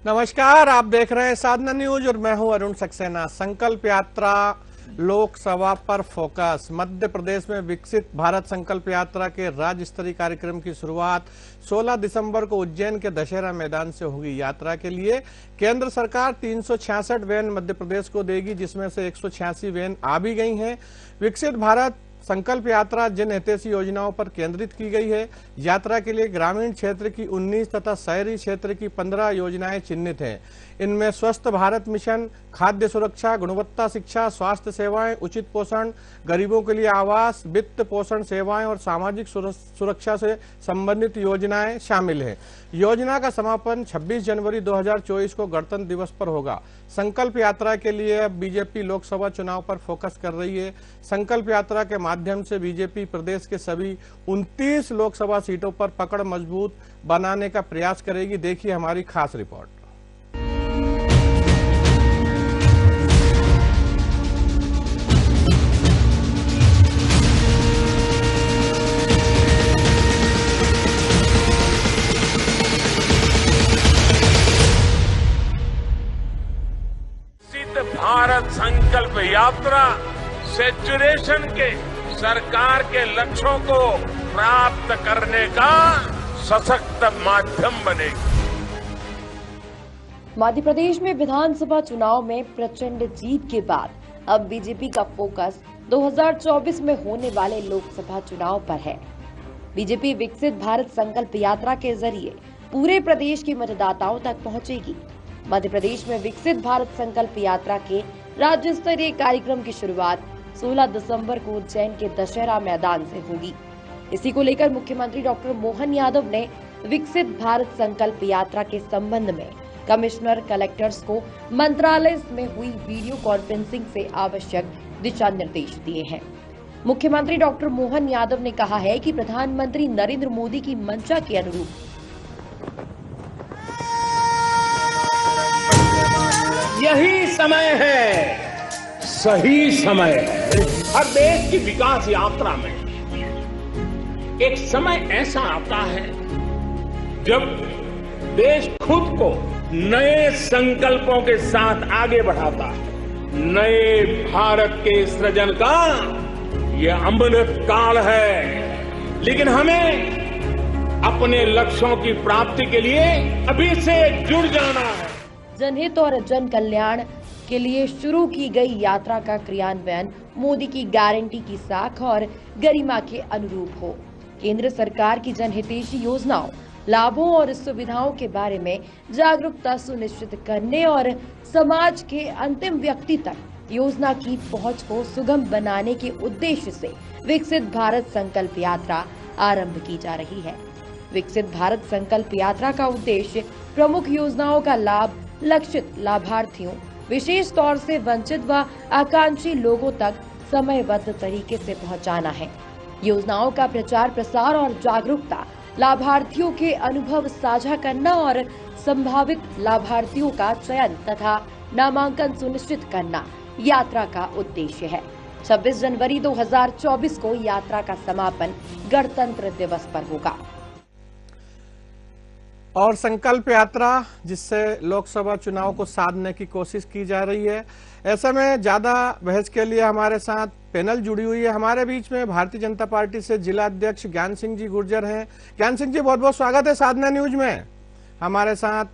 नमस्कार, आप देख रहे हैं साधना न्यूज और मैं हूं अरुण सक्सेना। संकल्प यात्रा लोकसभा पर फोकस। मध्य प्रदेश में विकसित भारत संकल्प यात्रा के राज्य स्तरीय कार्यक्रम की शुरुआत 16 दिसंबर को उज्जैन के दशहरा मैदान से होगी। यात्रा के लिए केंद्र सरकार 366 वैन मध्य प्रदेश को देगी, जिसमें से 186 वैन आ भी गई हैं। विकसित भारत संकल्प यात्रा जन हितैषी योजनाओं पर केंद्रित की गई है। यात्रा के लिए ग्रामीण क्षेत्र की 19 तथा शहरी क्षेत्र की 15 योजनाएं चिन्हित हैं। इनमें स्वस्थ भारत मिशन, खाद्य सुरक्षा, गुणवत्ता शिक्षा, स्वास्थ्य सेवाएं, उचित पोषण, गरीबों के लिए आवास, वित्त पोषण सेवाएं और सामाजिक सुरक्षा से संबंधित योजनाएं शामिल हैं। योजना का समापन 26 जनवरी 2024 को गणतंत्र दिवस पर होगा। संकल्प यात्रा के लिए अब बीजेपी लोकसभा चुनाव पर फोकस कर रही है। संकल्प यात्रा के माध्यम से बीजेपी प्रदेश के सभी 29 लोकसभा सीटों पर पकड़ मजबूत बनाने का प्रयास करेगी। देखिए हमारी खास रिपोर्ट। भारत संकल्प यात्रा सैचुरेशन के सरकार के लक्ष्यों को प्राप्त करने का सशक्त माध्यम बनेगी। मध्य प्रदेश में विधानसभा चुनाव में प्रचंड जीत के बाद अब बीजेपी का फोकस 2024 में होने वाले लोकसभा चुनाव पर है। बीजेपी विकसित भारत संकल्प यात्रा के जरिए पूरे प्रदेश के मतदाताओं तक पहुंचेगी। मध्य प्रदेश में विकसित भारत संकल्प यात्रा के राज्य स्तरीय कार्यक्रम की शुरुआत 16 दिसंबर को उज्जैन के दशहरा मैदान से होगी। इसी को लेकर मुख्यमंत्री डॉक्टर मोहन यादव ने विकसित भारत संकल्प यात्रा के संबंध में कमिश्नर, कलेक्टर्स को मंत्रालय में हुई वीडियो कॉन्फ्रेंसिंग से आवश्यक दिशा निर्देश दिए हैं। मुख्यमंत्री डॉक्टर मोहन यादव ने कहा है कि प्रधानमंत्री नरेंद्र मोदी की मंशा के अनुरूप यही समय है, सही समय है। हर देश की विकास यात्रा में एक समय ऐसा आता है जब देश खुद को नए संकल्पों के साथ आगे बढ़ाता है। नए भारत के सृजन का यह अमृत काल है, लेकिन हमें अपने लक्ष्यों की प्राप्ति के लिए अभी से जुड़ जाना है। जनहित और जन कल्याण के लिए शुरू की गई यात्रा का क्रियान्वयन मोदी की गारंटी की साख और गरिमा के अनुरूप हो। केंद्र सरकार की जनहितैषी योजनाओं, लाभों और सुविधाओं के बारे में जागरूकता सुनिश्चित करने और समाज के अंतिम व्यक्ति तक योजना की पहुंच को सुगम बनाने के उद्देश्य से विकसित भारत संकल्प यात्रा आरंभ की जा रही है। विकसित भारत संकल्प यात्रा का उद्देश्य प्रमुख योजनाओं का लाभ लक्षित लाभार्थियों, विशेष तौर से वंचित व आकांक्षी लोगों तक समयबद्ध तरीके से पहुंचाना है। योजनाओं का प्रचार प्रसार और जागरूकता, लाभार्थियों के अनुभव साझा करना और संभावित लाभार्थियों का चयन तथा नामांकन सुनिश्चित करना यात्रा का उद्देश्य है। 26 जनवरी 2024 को यात्रा का समापन गणतंत्र दिवस पर होगा। और संकल्प यात्रा जिससे लोकसभा चुनाव को साधने की कोशिश की जा रही है। ऐसे में ज्यादा बहस के लिए हमारे साथ पैनल जुड़ी हुई है। हमारे बीच में भारतीय जनता पार्टी से जिला अध्यक्ष ज्ञान सिंह जी गुर्जर हैं। ज्ञान सिंह जी, बहुत बहुत स्वागत है साधना न्यूज में। हमारे साथ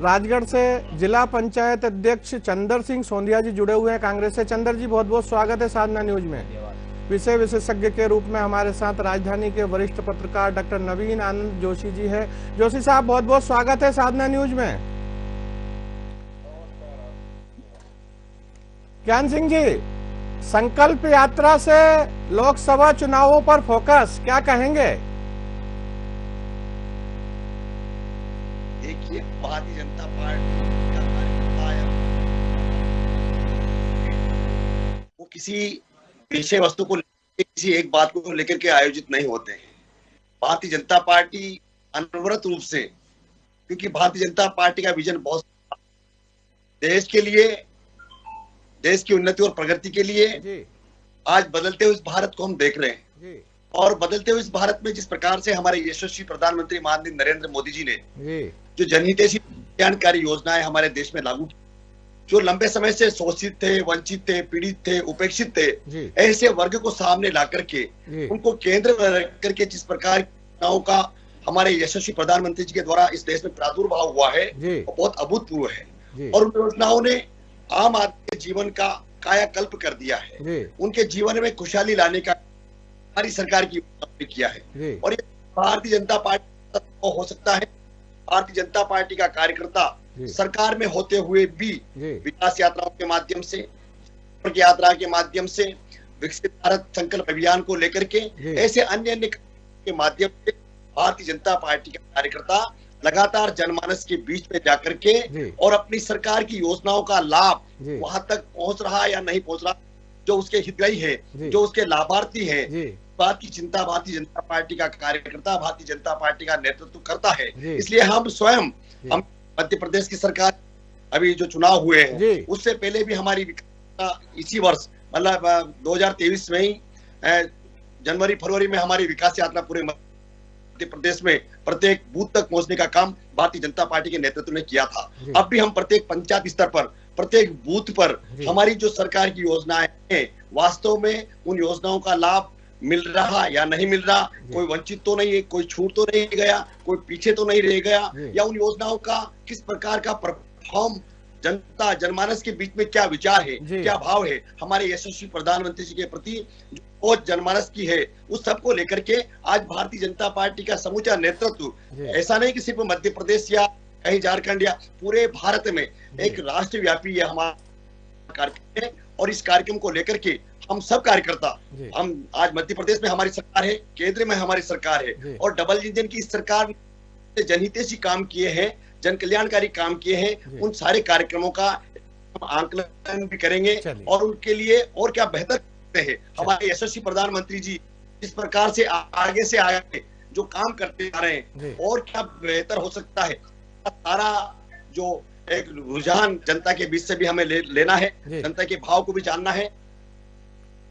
राजगढ़ से जिला पंचायत अध्यक्ष चंदर सिंह सोंधिया जी जुड़े हुए हैं कांग्रेस से। चंदर जी, बहुत बहुत स्वागत है साधना न्यूज में। विषय विशेषज्ञ के रूप में हमारे साथ राजधानी के वरिष्ठ पत्रकार डॉक्टर नवीन आनंद जोशी जी हैं। जोशी साहब, बहुत बहुत स्वागत है साधना न्यूज में। ज्ञान सिंह जी, संकल्प यात्रा से लोकसभा चुनावों पर फोकस, क्या कहेंगे? देखिए, भारतीय जनता पार्टी का कार्यकर्ता है, वो किसी विषय वस्तु को किसी एक बात को लेकर के आयोजित नहीं होते हैं। भारतीय जनता पार्टी अनवरत रूप से, क्योंकि भारतीय जनता पार्टी का विजन बहुत देश के लिए, देश की उन्नति और प्रगति के लिए आज बदलते हुए इस भारत को हम देख रहे हैं। और बदलते हुए इस भारत में जिस प्रकार से हमारे यशस्वी प्रधानमंत्री माननीय नरेंद्र मोदी जी ने जो जनहितैषी कल्याणकारी योजनाएं हमारे देश में लागू की, जो लंबे समय से शोषित थे, वंचित थे, पीड़ित थे, उपेक्षित थे, ऐसे वर्ग को सामने ला करके उनको केंद्र में रख करके जिस प्रकार की योजनाओं का हमारे यशस्वी प्रधानमंत्री जी के द्वारा इस देश में प्रादुर्भाव हुआ है वो बहुत अभूतपूर्व है। और उन योजनाओं ने आम आदमी के जीवन का कायाकल्प कर दिया है, उनके जीवन में खुशहाली लाने का हमारी सरकार की योजना ने किया है। और ये भारतीय जनता पार्टी हो सकता है, भारतीय जनता पार्टी का कार्यकर्ता सरकार में होते हुए भी विकास यात्राओं के माध्यम से, यात्रा के माध्यम से, विकसित भारत संकल्प अभियान को लेकर के ऐसे अन्य के माध्यम से भारतीय जनता पार्टी का कार्यकर्ता लगातार जनमानस के बीच में जाकर के और अपनी सरकार की योजनाओं का लाभ वहां तक पहुंच रहा या नहीं पहुंच रहा, जो उसके हितग्राही है, जो उसके लाभार्थी है, बात की चिंता भारतीय जनता पार्टी का कार्यकर्ता, भारतीय जनता पार्टी का नेतृत्व करता है। इसलिए हम स्वयं, हम मध्य प्रदेश की सरकार अभी जो चुनाव हुए हैं उससे पहले भी हमारी इसी वर्ष मतलब 2023 में ही जनवरी फरवरी में हमारी विकास यात्रा पूरे मध्य प्रदेश में प्रत्येक बूथ तक पहुंचने का काम भारतीय जनता पार्टी के नेतृत्व ने किया था। अब भी हम प्रत्येक पंचायत स्तर पर, प्रत्येक बूथ पर हमारी जो सरकार की योजनाएं हैं वास्तव में उन योजनाओं का लाभ मिल रहा या नहीं मिल रहा, कोई वंचित तो नहीं है, कोई छूट तो नहीं गया, कोई पीछे तो नहीं रह गया, या उन योजनाओं का किस प्रकार का परफॉर्म जनता जनमानस के बीच में क्या विचार है, क्या भाव है हमारे यशस्वी प्रधानमंत्री जी के प्रति जो जनमानस की है, उस सब को लेकर के आज भारतीय जनता पार्टी का समूचा नेतृत्व, ऐसा नहीं कि सिर्फ मध्य प्रदेश या कहीं झारखंड या पूरे भारत में एक राष्ट्रव्यापी हमारा कार्यक्रम है। और इस कार्यक्रम को लेकर के हम सब कार्यकर्ता, हम आज मध्य प्रदेश में हमारी सरकार है, केंद्र में हमारी सरकार है, और डबल इंजन की सरकार ने जनहितैषी काम किए हैं, जन कल्याणकारी काम किए हैं, उन सारे कार्यक्रमों का हम आंकलन भी करेंगे और उनके लिए और क्या बेहतर करते हैं। हमारे यशस्वी प्रधानमंत्री जी इस प्रकार से आगे से आगे जो काम करते आ रहे हैं और क्या बेहतर हो सकता है, सारा जो एक रुझान जनता के बीच से भी हमें लेना है, जनता के भाव को भी जानना है।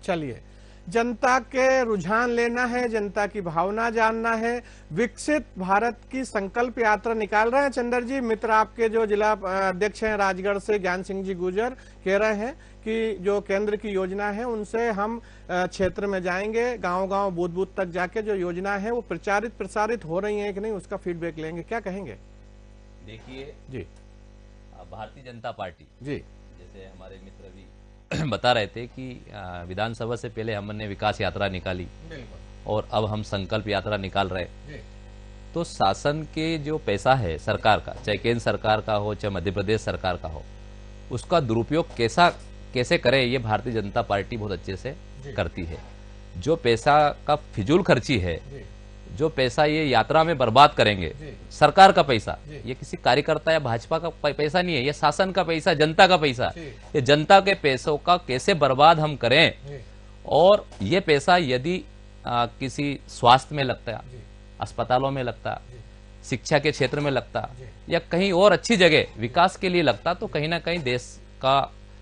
चलिए, जनता के रुझान लेना है, जनता की भावना जानना है, विकसित भारत की संकल्प यात्रा निकाल रहे हैं। चंद्र जी, मित्र आपके जो जिला अध्यक्ष हैं राजगढ़ से, ज्ञान सिंह जी गुर्जर, कह रहे हैं कि जो केंद्र की योजना है उनसे हम क्षेत्र में जाएंगे, गांव-गांव बूथ-बूथ तक जाके जो योजना है वो प्रसारित हो रही है कि नहीं उसका फीडबैक लेंगे, क्या कहेंगे? देखिए जी, भारतीय जनता पार्टी जी, जैसे हमारे मित्र भी बता रहे थे कि विधानसभा से पहले हमने विकास यात्रा निकाली और अब हम संकल्प यात्रा निकाल रहे, तो शासन के जो पैसा है सरकार का, चाहे केंद्र सरकार का हो चाहे मध्य प्रदेश सरकार का हो, उसका दुरुपयोग कैसे करे ये भारतीय जनता पार्टी बहुत अच्छे से करती है। जो पैसा का फिजूल खर्ची है, जो पैसा ये यात्रा में बर्बाद करेंगे, सरकार का पैसा, ये किसी कार्यकर्ता या भाजपा का पैसा नहीं है, ये शासन का पैसा, जनता का पैसा। ये जनता के पैसों का कैसे बर्बाद हम करें, और ये पैसा यदि किसी स्वास्थ्य में लगता, अस्पतालों में लगता, शिक्षा के क्षेत्र में लगता या कहीं और अच्छी जगह विकास के लिए लगता, तो कहीं ना कहीं देश का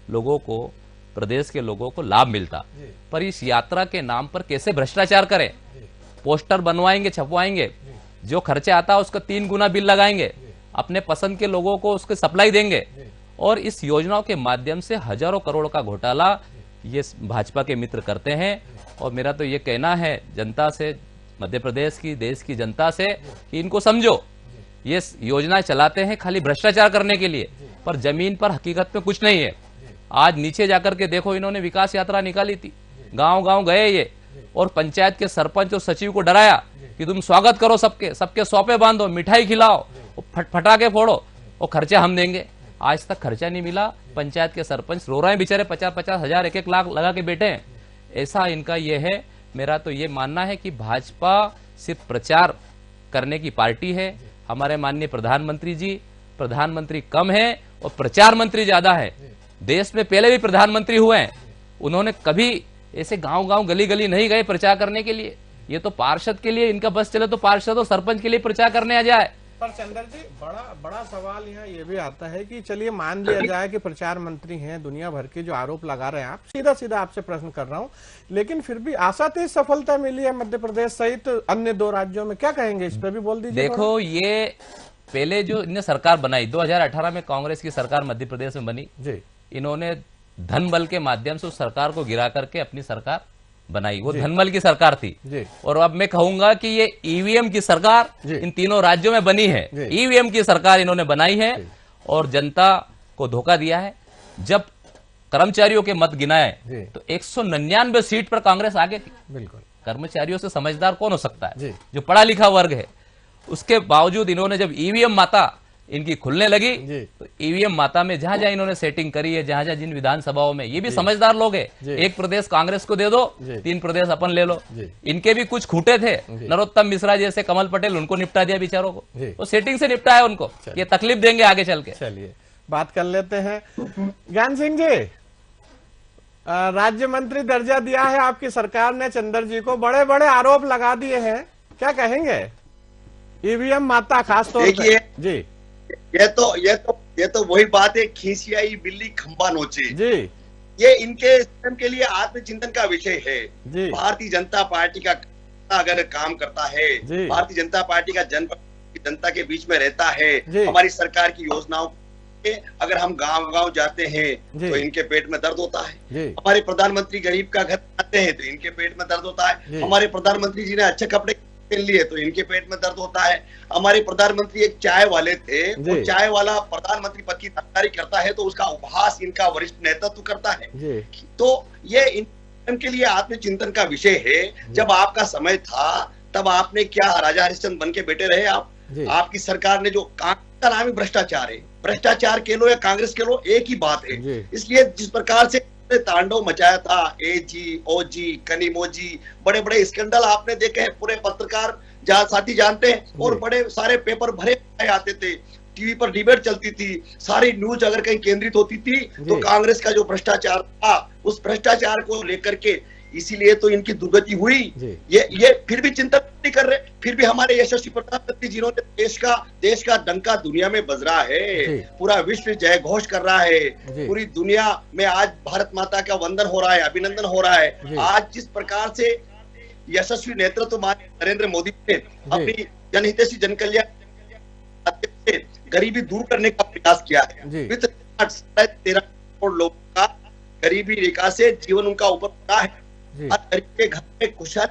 लोगों को, प्रदेश के लोगों को लाभ मिलता। पर इस यात्रा के नाम पर कैसे भ्रष्टाचार करें, पोस्टर बनवाएंगे, छपवाएंगे, जो खर्चा आता है उसका 3 गुना बिल लगाएंगे, अपने पसंद के लोगों को उसके सप्लाई देंगे, और इस योजनाओं के माध्यम से हजारों करोड़ का घोटाला ये भाजपा के मित्र करते हैं। और मेरा तो ये कहना है जनता से, मध्य प्रदेश की, देश की जनता से, कि इनको समझो, ये योजना चलाते हैं खाली भ्रष्टाचार करने के लिए, पर जमीन पर हकीकत में कुछ नहीं है। आज नीचे जाकर के देखो, इन्होंने विकास यात्रा निकाली थी, गांव-गांव गए ये, और पंचायत के सरपंच और सचिव को डराया कि तुम स्वागत करो, सबके सौंपे बांधो, मिठाई खिलाओ, फटाके फोड़ो, और खर्चा हम देंगे। आज तक खर्चा नहीं मिला, पंचायत के सरपंच रो रहे हैं बेचारे, 50-50 हजार, 1-1 लाख लगा के बैठे हैं। ऐसा इनका ये है। मेरा तो ये मानना है कि भाजपा सिर्फ प्रचार करने की पार्टी है। हमारे माननीय प्रधानमंत्री जी, प्रधानमंत्री कम है और प्रचार मंत्री ज्यादा है। देश में पहले भी प्रधानमंत्री हुए हैं, उन्होंने कभी ऐसे गांव-गांव, गली-गली नहीं गए प्रचार करने के लिए। ये तो पार्षद के लिए, इनका बस चले तो पार्षद और सरपंच के लिए प्रचार करने आ जाए। पर चंद्र जी, बड़ा सवाल यहाँ ये भी आता है कि चलिए मान लिया जाए कि प्रचार मंत्री हैं, दुनिया भर के जो आरोप लगा रहे हैं, आप सीधा आपसे प्रश्न कर रहा हूँ, लेकिन फिर भी आशातीत सफलता मिली है मध्य प्रदेश सहित अन्य 2 राज्यों में, क्या कहेंगे इस पे भी बोल दीजिए। देखो, ये पहले जो इन्हें सरकार बनाई 2018 में कांग्रेस की सरकार मध्य प्रदेश में बनी जी इन्होंने धन बल के माध्यम से उस सरकार को गिरा करके अपनी सरकार बनाई। वो धनबल की सरकार थी जी। और अब मैं कहूंगा कि ये ईवीएम की सरकार इन तीनों राज्यों में बनी है। ईवीएम की सरकार इन्होंने बनाई है और जनता को धोखा दिया है। जब कर्मचारियों के मत गिनाए तो 199 सीट पर कांग्रेस आगे थी। बिल्कुल। कर्मचारियों से समझदार कौन हो सकता है? जी। जो पढ़ा लिखा वर्ग है। उसके बावजूद इन्होंने जब ईवीएम माता इनकी खुलने लगी तो ईवीएम माता में जहां जहां इन्होंने सेटिंग करी है, जहां जहां जिन विधानसभाओं में, ये भी समझदार लोग हैं। एक प्रदेश कांग्रेस को दे दो, 3 प्रदेश अपन ले लो। इनके भी कुछ खूटे थे, नरोत्तम मिश्रा जैसे, कमल पटेल, उनको निपटा दिया बेचारों को। वो सेटिंग से निपटाया उनको, ये तकलीफ देंगे आगे चल के। चलिए बात कर लेते हैं। ज्ञान सिंह जी, राज्य मंत्री दर्जा दिया है आपकी सरकार ने चंद्र जी को, बड़े बड़े आरोप लगा दिए हैं, क्या कहेंगे? ईवीएम माता खासतौर पे। जी ये तो वही बात है, खींचियाई बिल्ली खंबा नोचे जी। ये इनके स्वयं के लिए आत्मचिंतन का विषय है। जी। भारतीय जनता पार्टी का अगर काम करता है, भारतीय जनता पार्टी का जनता के बीच में रहता है, हमारी सरकार की योजनाओं अगर हम गांव गांव जाते हैं तो इनके पेट में दर्द होता है। हमारे प्रधानमंत्री गरीब का घर आते हैं तो इनके पेट में दर्द होता है। हमारे प्रधानमंत्री जी ने अच्छे कपड़े पहन लिए तो इनके पेट में दर्द होता है। हमारे प्रधानमंत्री एक चाय वाले थे, वो चाय वाला प्रधानमंत्री पद की तैयारी करता है तो उसका उपहास इनका वरिष्ठ नेतृत्व करता है। तो ये इनके लिए आत्मचिंतन का विषय है। जब आपका समय था तब आपने क्या राजा हरिश्चंद्र बन के बैठे रहे? आपकी सरकार ने जो का नाम ही भ्रष्टाचार है, भ्रष्टाचार के लो या कांग्रेस के लो एक ही बात है। इसलिए जिस प्रकार से तांडव मचाया था, एजी, ओजी, कनीमोजी, बड़े बड़े स्कैंडल आपने देखे हैं, पूरे पत्रकार साथी जानते हैं, और बड़े सारे पेपर भरे आते थे, टीवी पर डिबेट चलती थी, सारी न्यूज अगर कहीं केंद्रित होती थी तो कांग्रेस का जो भ्रष्टाचार था उस भ्रष्टाचार को लेकर के, इसीलिए तो इनकी दुर्गति हुई। ये फिर भी चिंता नहीं कर रहे, फिर भी हमारे यशस्वी प्रधानमंत्री जिन्होंने देश का डंका दुनिया में बज रहा है, पूरा विश्व जय घोष कर रहा है, पूरी दुनिया में आज भारत माता का वंदन हो रहा है, अभिनंदन हो रहा है। आज जिस प्रकार से यशस्वी नेतृत्व माननीय नरेंद्र मोदी ने अपनी जनहितैषी जनकल्याण गरीबी दूर करने का प्रयास किया है, 13 करोड़ लोगों का गरीबी रेखा से जीवन उनका ऊपर उठा है, गरीब के घर में खुशहाल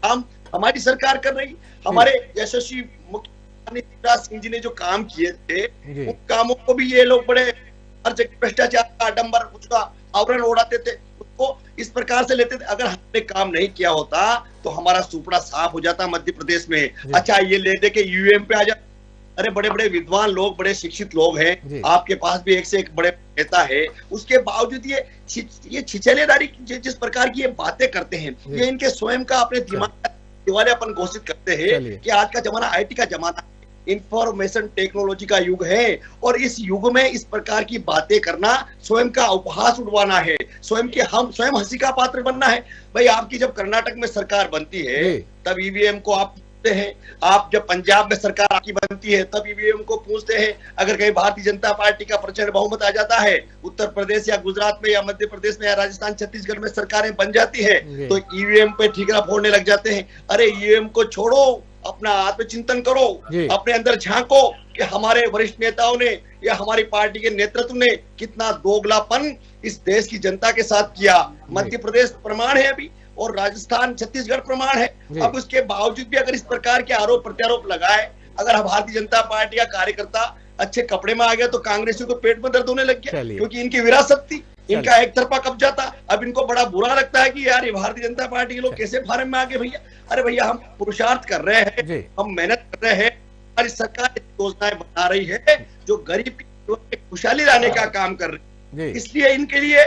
काम हमारी सरकार कर रही। हमारे यशस्वी मुख्यमंत्री शिवराज सिंह जी ने जो काम किए थे उन कामों को भी ये लोग बड़े हर जगह भ्रष्टाचार का आडंबर उसका आवरण उड़ाते थे, उसको इस प्रकार से लेते थे। अगर हमने काम नहीं किया होता तो हमारा सुपड़ा साफ हो जाता मध्य प्रदेश में। अच्छा, ये ले दे के यूएम पे आ जाता। अरे बड़े बड़े विद्वान लोग, बड़े शिक्षित लोग हैं, आपके पास भी एक से एक बड़े नेता है, उसके बावजूद ये छिछलेदारी जिस प्रकार की ये बातें करते हैं, ये इनके स्वयं का अपने दिमाग दिवालियापन घोषित करते हैं कि आज का जमाना आईटी का जमाना, इंफॉर्मेशन टेक्नोलॉजी का युग है, और इस युग में इस प्रकार की बातें करना स्वयं का उपहास उड़वाना है, हम स्वयं हंसी का पात्र बनना है। भाई, आपकी जब कर्नाटक में सरकार बनती है तब ईवीएम को आप हैं, आप जब पंजाब में सरकार आपकी बनती है तब ईवीएम को पूछते हैं। अगर कहीं भारतीय जनता पार्टी का प्रचंड बहुमत आ जाता है, उत्तर प्रदेश या गुजरात में या मध्य प्रदेश में या राजस्थान छत्तीसगढ़ में सरकारें बन जाती है तो ईवीएम पे ठीकरा फोड़ने लग जाते हैं। अरे ईवीएम को छोड़ो, अपना आत्मचिंतन करो, अपने अंदर झांको कि हमारे वरिष्ठ नेताओं ने या हमारी पार्टी के नेतृत्व ने कितना दोगलापन इस देश की जनता के साथ किया। मध्य प्रदेश प्रमाण है अभी, और राजस्थान छत्तीसगढ़ प्रमाण है। अब उसके बावजूद भी अगर इस प्रकार के आरोप प्रत्यारोप लगाए, अगर भारतीय जनता पार्टी का कार्यकर्ता अच्छे कपड़े में आ गया तो कांग्रेसियों को पेट में दर्द होने लग गया, क्योंकि इनकी विरासत थी, इनका एक तरफा कब्जा था। अब इनको बड़ा बुरा लगता है कि यार ये भारतीय जनता पार्टी के लोग कैसे फार्म में आ गए भैया। अरे भैया, हम पुरुषार्थ कर रहे हैं, हम मेहनत कर रहे हैं, हमारी सरकार योजनाएं बना रही है जो गरीब की खुशहाली लाने का काम कर रही है। इसलिए इनके लिए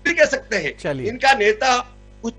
कह सकते हैं, इनका नेता कुछ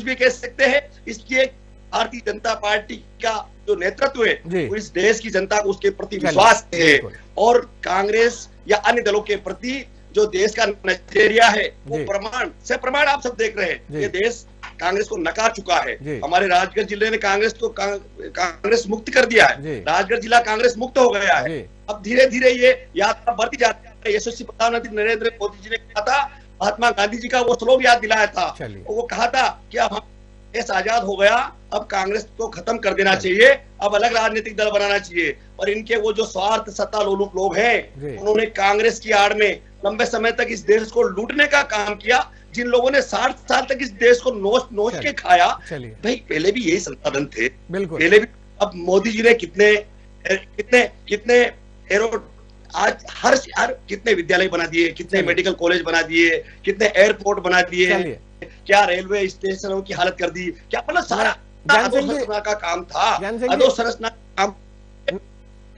भी कह सकते हैं। इसलिए भारतीय जनता पार्टी का जो नेतृत्व है वो इस देश की जनता को उसके प्रति विश्वास है, और कांग्रेस या अन्य दलों के प्रति जो देश का नजरिया है वो प्रमाण आप सब देख रहे हैं। ये देश कांग्रेस को नकार चुका है। हमारे राजगढ़ जिले ने कांग्रेस मुक्त कर दिया है, राजगढ़ जिला कांग्रेस मुक्त हो गया है। अब धीरे धीरे ये यात्रा बढ़ती जाती है। यशस्वी प्रधानमंत्री नरेंद्र मोदी जी ने कहा था, महात्मा गांधी जी का वो श्लोक याद दिलाया था, वो कहा था कि अब हम देश आजाद हो गया, अब कांग्रेस को खत्म कर देना चाहिए, अब अलग राजनीतिक दल बनाना चाहिए। और इनके वो जो स्वार्थ सत्ता लोलुप लोग हैं, उन्होंने कांग्रेस की आड़ में लंबे समय तक इस देश को लूटने का काम किया। जिन लोगों ने 60 साल तक इस देश को नोच के खाया, भाई पहले भी यही संसाधन थे, पहले भी। अब मोदी जी ने कितने आज हर कितने विद्यालय बना दिए, कितने मेडिकल कॉलेज बना दिए, कितने एयरपोर्ट बना दिए, क्या रेलवे स्टेशनों की हालत कर दी, क्या मतलब सारा अधोसंरचना का काम था, अधोसंरचना काम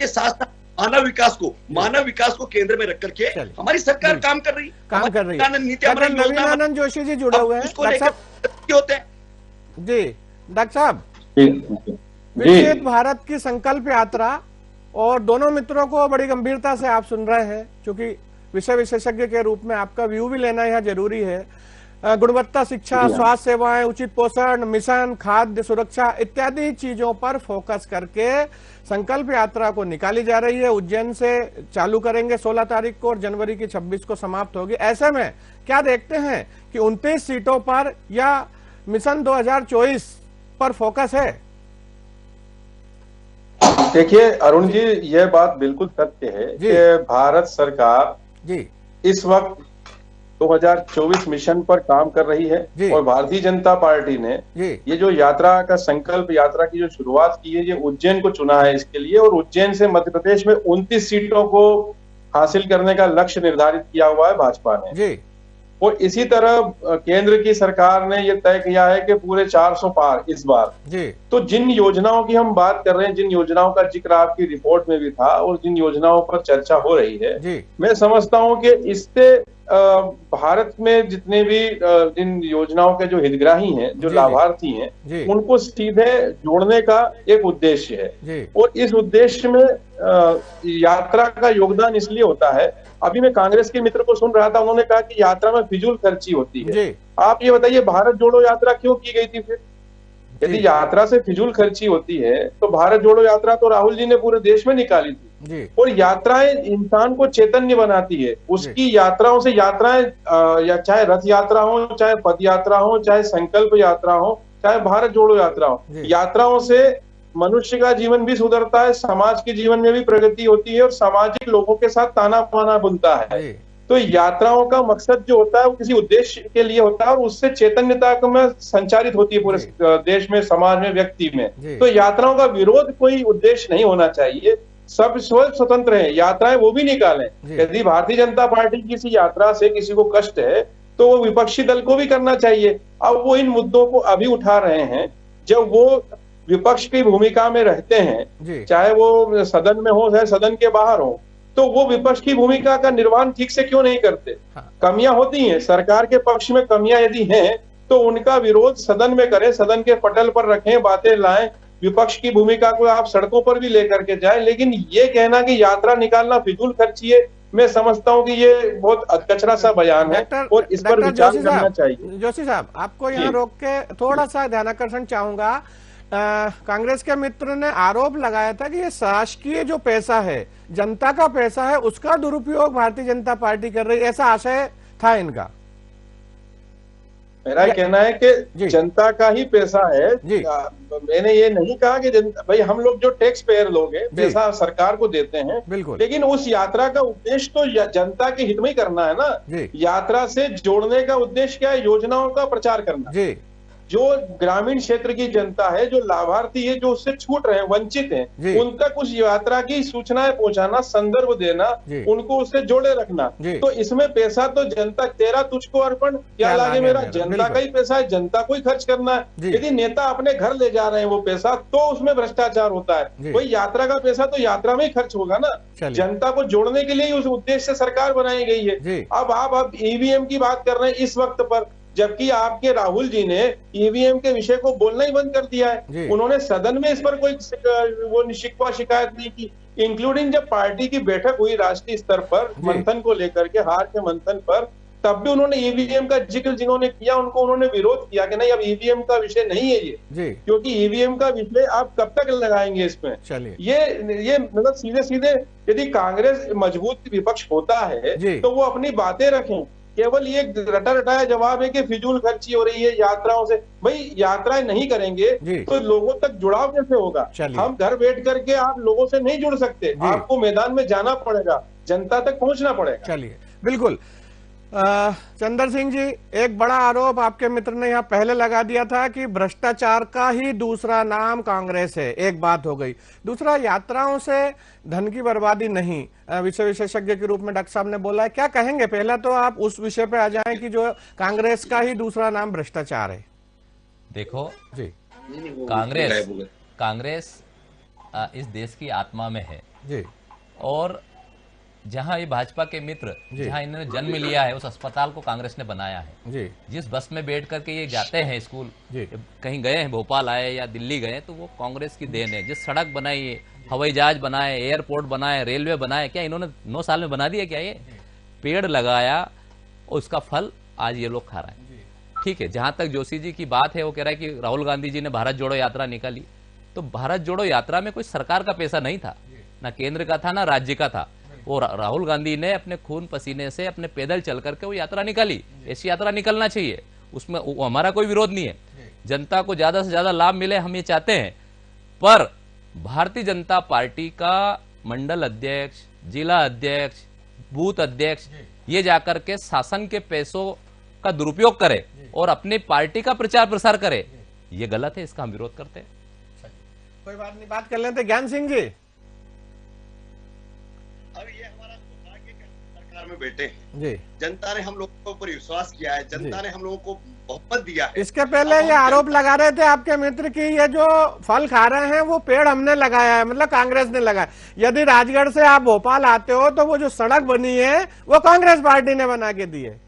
के साथ मानव विकास को केंद्र में रख करके हमारी सरकार काम कर रही है। नवीनानंद जोशी जी जुड़े हुए हैं होते हैं जी। डॉक्टर साहब, विकसित भारत की संकल्प यात्रा, और दोनों मित्रों को बड़ी गंभीरता से आप सुन रहे हैं, क्योंकि विषय विशेषज्ञ के रूप में आपका व्यू भी लेना यहाँ जरूरी है। गुणवत्ता शिक्षा, स्वास्थ्य सेवाएं, उचित पोषण मिशन, खाद्य सुरक्षा इत्यादि चीजों पर फोकस करके संकल्प यात्रा को निकाली जा रही है। उज्जैन से चालू करेंगे 16 तारीख को और जनवरी की 26 को समाप्त होगी। ऐसे में क्या देखते हैं कि 29 सीटों पर या मिशन 2024 पर फोकस है? देखिए अरुण जी, यह बात बिल्कुल सत्य है कि भारत सरकार जी इस वक्त 2024 मिशन पर काम कर रही है, और भारतीय जनता पार्टी ने ये जो यात्रा का संकल्प यात्रा की जो शुरुआत की है, ये उज्जैन को चुना है इसके लिए, और उज्जैन से मध्य प्रदेश में 29 सीटों को हासिल करने का लक्ष्य निर्धारित किया हुआ है भाजपा ने। और इसी तरह केंद्र की सरकार ने ये तय किया है कि पूरे 400 पार इस बार। तो जिन योजनाओं की हम बात कर रहे हैं, जिन योजनाओं का जिक्र आपकी रिपोर्ट में भी था और जिन योजनाओं पर चर्चा हो रही है, मैं समझता हूं कि इससे भारत में जितने भी इन योजनाओं के जो हितग्राही हैं, जो लाभार्थी हैं, उनको सीधे जोड़ने का एक उद्देश्य है। और इस उद्देश्य में यात्रा का योगदान इसलिए होता है। अभी मैं कांग्रेस के मित्र को सुन रहा था, उन्होंने कहा कि यात्रा में फिजूल खर्ची होती है। आप ये बताइए, भारत जोड़ो यात्रा क्यों की गई थी फिर? यदि यात्रा से फिजूल खर्ची होती है तो भारत जोड़ो यात्रा तो राहुल जी ने पूरे देश में निकाली थी। और यात्राएं इंसान को चैतन्य बनाती है। उसकी यात्राओं से यात्राएं, या चाहे रथ यात्रा हो, चाहे पद यात्रा हो, चाहे संकल्प यात्रा हो, चाहे भारत जोड़ो यात्रा हो, यात्राओं से मनुष्य का जीवन भी सुधरता है, समाज के जीवन में भी प्रगति होती है और सामाजिक लोगों के साथ ताना बाना बनता है। तो यात्राओं का मकसद जो होता है वो किसी उद्देश्य के लिए होता है, और उससे चैतन्यता में संचारित होती है पूरे देश में, समाज में, व्यक्ति में। तो यात्राओं का विरोध कोई उद्देश्य नहीं होना चाहिए। सब स्वतंत्र है, यात्राएं वो भी निकालें। यदि भारतीय जनता पार्टी किसी यात्रा से किसी को कष्ट है तो वो विपक्षी दल को भी करना चाहिए। अब वो इन मुद्दों को अभी उठा रहे हैं जब वो विपक्ष की भूमिका में रहते हैं, चाहे वो सदन में हो चाहे सदन के बाहर हो, तो वो विपक्ष की भूमिका का निर्वहन ठीक से क्यों नहीं करते? कमियां होती हैं, सरकार के पक्ष में कमियां यदि हैं तो उनका विरोध सदन में करें, सदन के पटल पर रखें, बातें लाएं, विपक्ष की भूमिका को आप सड़कों पर भी लेकर के जाएं। लेकिन ये कहना कि यात्रा निकालना फिजूल खर्ची है, मैं समझता हूं कि ये बहुत कचरा सा बयान है और इस पर विचार करना चाहिए। जोशी साहब, आपको यहाँ रोक के थोड़ा सा ध्यानाकर्षण चाहूंगा। कांग्रेस के मित्र ने आरोप लगाया था कि ये शासकीय जो पैसा है, जनता का पैसा है, उसका दुरुपयोग भारतीय जनता पार्टी कर रही है, ऐसा आशय था इनका। मेरा कहना है कि जनता का ही पैसा है। मैंने ये नहीं कहा कि भाई हम लोग जो टैक्स पेयर लोग हैं, पैसा सरकार को देते हैं, लेकिन उस यात्रा का उद्देश्य तो जनता के हित में ही करना है ना। यात्रा से जोड़ने का उद्देश्य क्या है? योजनाओं का प्रचार करना। जो ग्रामीण क्षेत्र की जनता है, जो लाभार्थी है, जो उससे छूट रहे हैं, वंचित हैं, उन तक उस यात्रा की सूचनाएं पहुंचाना, संदर्भ देना, उनको उससे जोड़े रखना। तो इसमें पैसा तो जनता, तेरा तुझको अर्पण क्या लागे मेरा, जनता का ही पैसा है, जनता को ही खर्च करना है। यदि नेता अपने घर ले जा रहे हैं वो पैसा, तो उसमें भ्रष्टाचार होता है। वही यात्रा का पैसा तो यात्रा में ही खर्च होगा ना। जनता को जोड़ने के लिए उस उद्देश्य से सरकार बनाई गई है। अब आप ईवीएम की बात कर रहे हैं इस वक्त पर, जबकि आपके राहुल जी ने ईवीएम के विषय को बोलना ही बंद कर दिया है। उन्होंने सदन में इस पर कोई वो शिकवा शिकायत नहीं की, इंक्लूडिंग जब पार्टी की बैठक हुई राष्ट्रीय स्तर पर मंथन को लेकर के, हार के मंथन पर, तब भी उन्होंने ईवीएम का जिक्र जिन्होंने किया उनको उन्होंने विरोध किया कि नहीं, अब ईवीएम का विषय नहीं है ये, क्योंकि ईवीएम का विषय आप कब तक लगाएंगे इसमें। ये मतलब सीधे सीधे यदि कांग्रेस मजबूत विपक्ष होता है तो वो अपनी बातें रखें, केवल ये रटा रटाया जवाब है कि फिजूल खर्ची हो रही है यात्राओं से। भाई यात्राएं नहीं करेंगे तो लोगों तक जुड़ाव कैसे होगा? हम घर बैठ करके आप लोगों से नहीं जुड़ सकते, आपको मैदान में जाना पड़ेगा, जनता तक पहुंचना पड़ेगा। चलिए, बिल्कुल। चंद्र सिंह जी, एक बड़ा आरोप आपके मित्र ने यहाँ पहले लगा दिया था कि भ्रष्टाचार का ही दूसरा नाम कांग्रेस है। एक बात हो गई। दूसरा, यात्राओं से धन की बर्बादी नहीं, विषय विशेषज्ञ के रूप में डॉक्टर साहब ने बोला है। क्या कहेंगे? पहला तो आप उस विषय पे आ जाएं कि जो कांग्रेस का ही दूसरा नाम भ्रष्टाचार है। देखो जी, कांग्रेस इस देश की आत्मा में है जी, और जहां ये भाजपा के मित्र जहां इन्होंने जन्म लिया है उस अस्पताल को कांग्रेस ने बनाया है जी। जिस बस में बैठ करके ये जाते हैं स्कूल, कहीं गए हैं, भोपाल आए या दिल्ली गए, तो वो कांग्रेस की देन है। जिस सड़क बनाई है, हवाई जहाज बनाए, एयरपोर्ट बनाए, रेलवे बनाए, क्या इन्होंने 9 साल में बना दिया? क्या ये पेड़ लगाया और उसका फल आज ये लोग खा रहे हैं। ठीक है, जहां तक जोशी जी की बात है, वो कह रहा है कि राहुल गांधी जी ने भारत जोड़ो यात्रा निकाली, तो भारत जोड़ो यात्रा में कोई सरकार का पैसा नहीं था, ना केंद्र का था ना राज्य का था। वो राहुल गांधी ने अपने खून पसीने से अपने पैदल चल करके वो यात्रा निकाली। ऐसी यात्रा निकलना चाहिए, उसमें हमारा कोई विरोध नहीं है। जनता को ज्यादा से ज्यादा लाभ मिले, हम ये चाहते हैं। पर भारतीय जनता पार्टी का मंडल अध्यक्ष, जिला अध्यक्ष, बूथ अध्यक्ष ये जाकर के शासन के पैसों का दुरुपयोग करे और अपनी पार्टी का प्रचार प्रसार करे, ये गलत है। इसका हम विरोध करते हैं। कोई बात नहीं, बात कर लेते। ज्ञान सिंह जी, अब ये हमारा सौभाग्य कि हम सरकार में बैठे हैं जी। जनता ने हम लोगों के ऊपर विश्वास किया है, जनता ने हम लोगों को बहुमत दिया है। इसके पहले ये आरोप लगा रहे थे आपके मित्र की ये जो फल खा रहे हैं वो पेड़ हमने लगाया है, मतलब कांग्रेस ने लगाया। यदि राजगढ़ से आप भोपाल आते हो तो वो जो सड़क बनी है वो कांग्रेस पार्टी ने बना के दी है।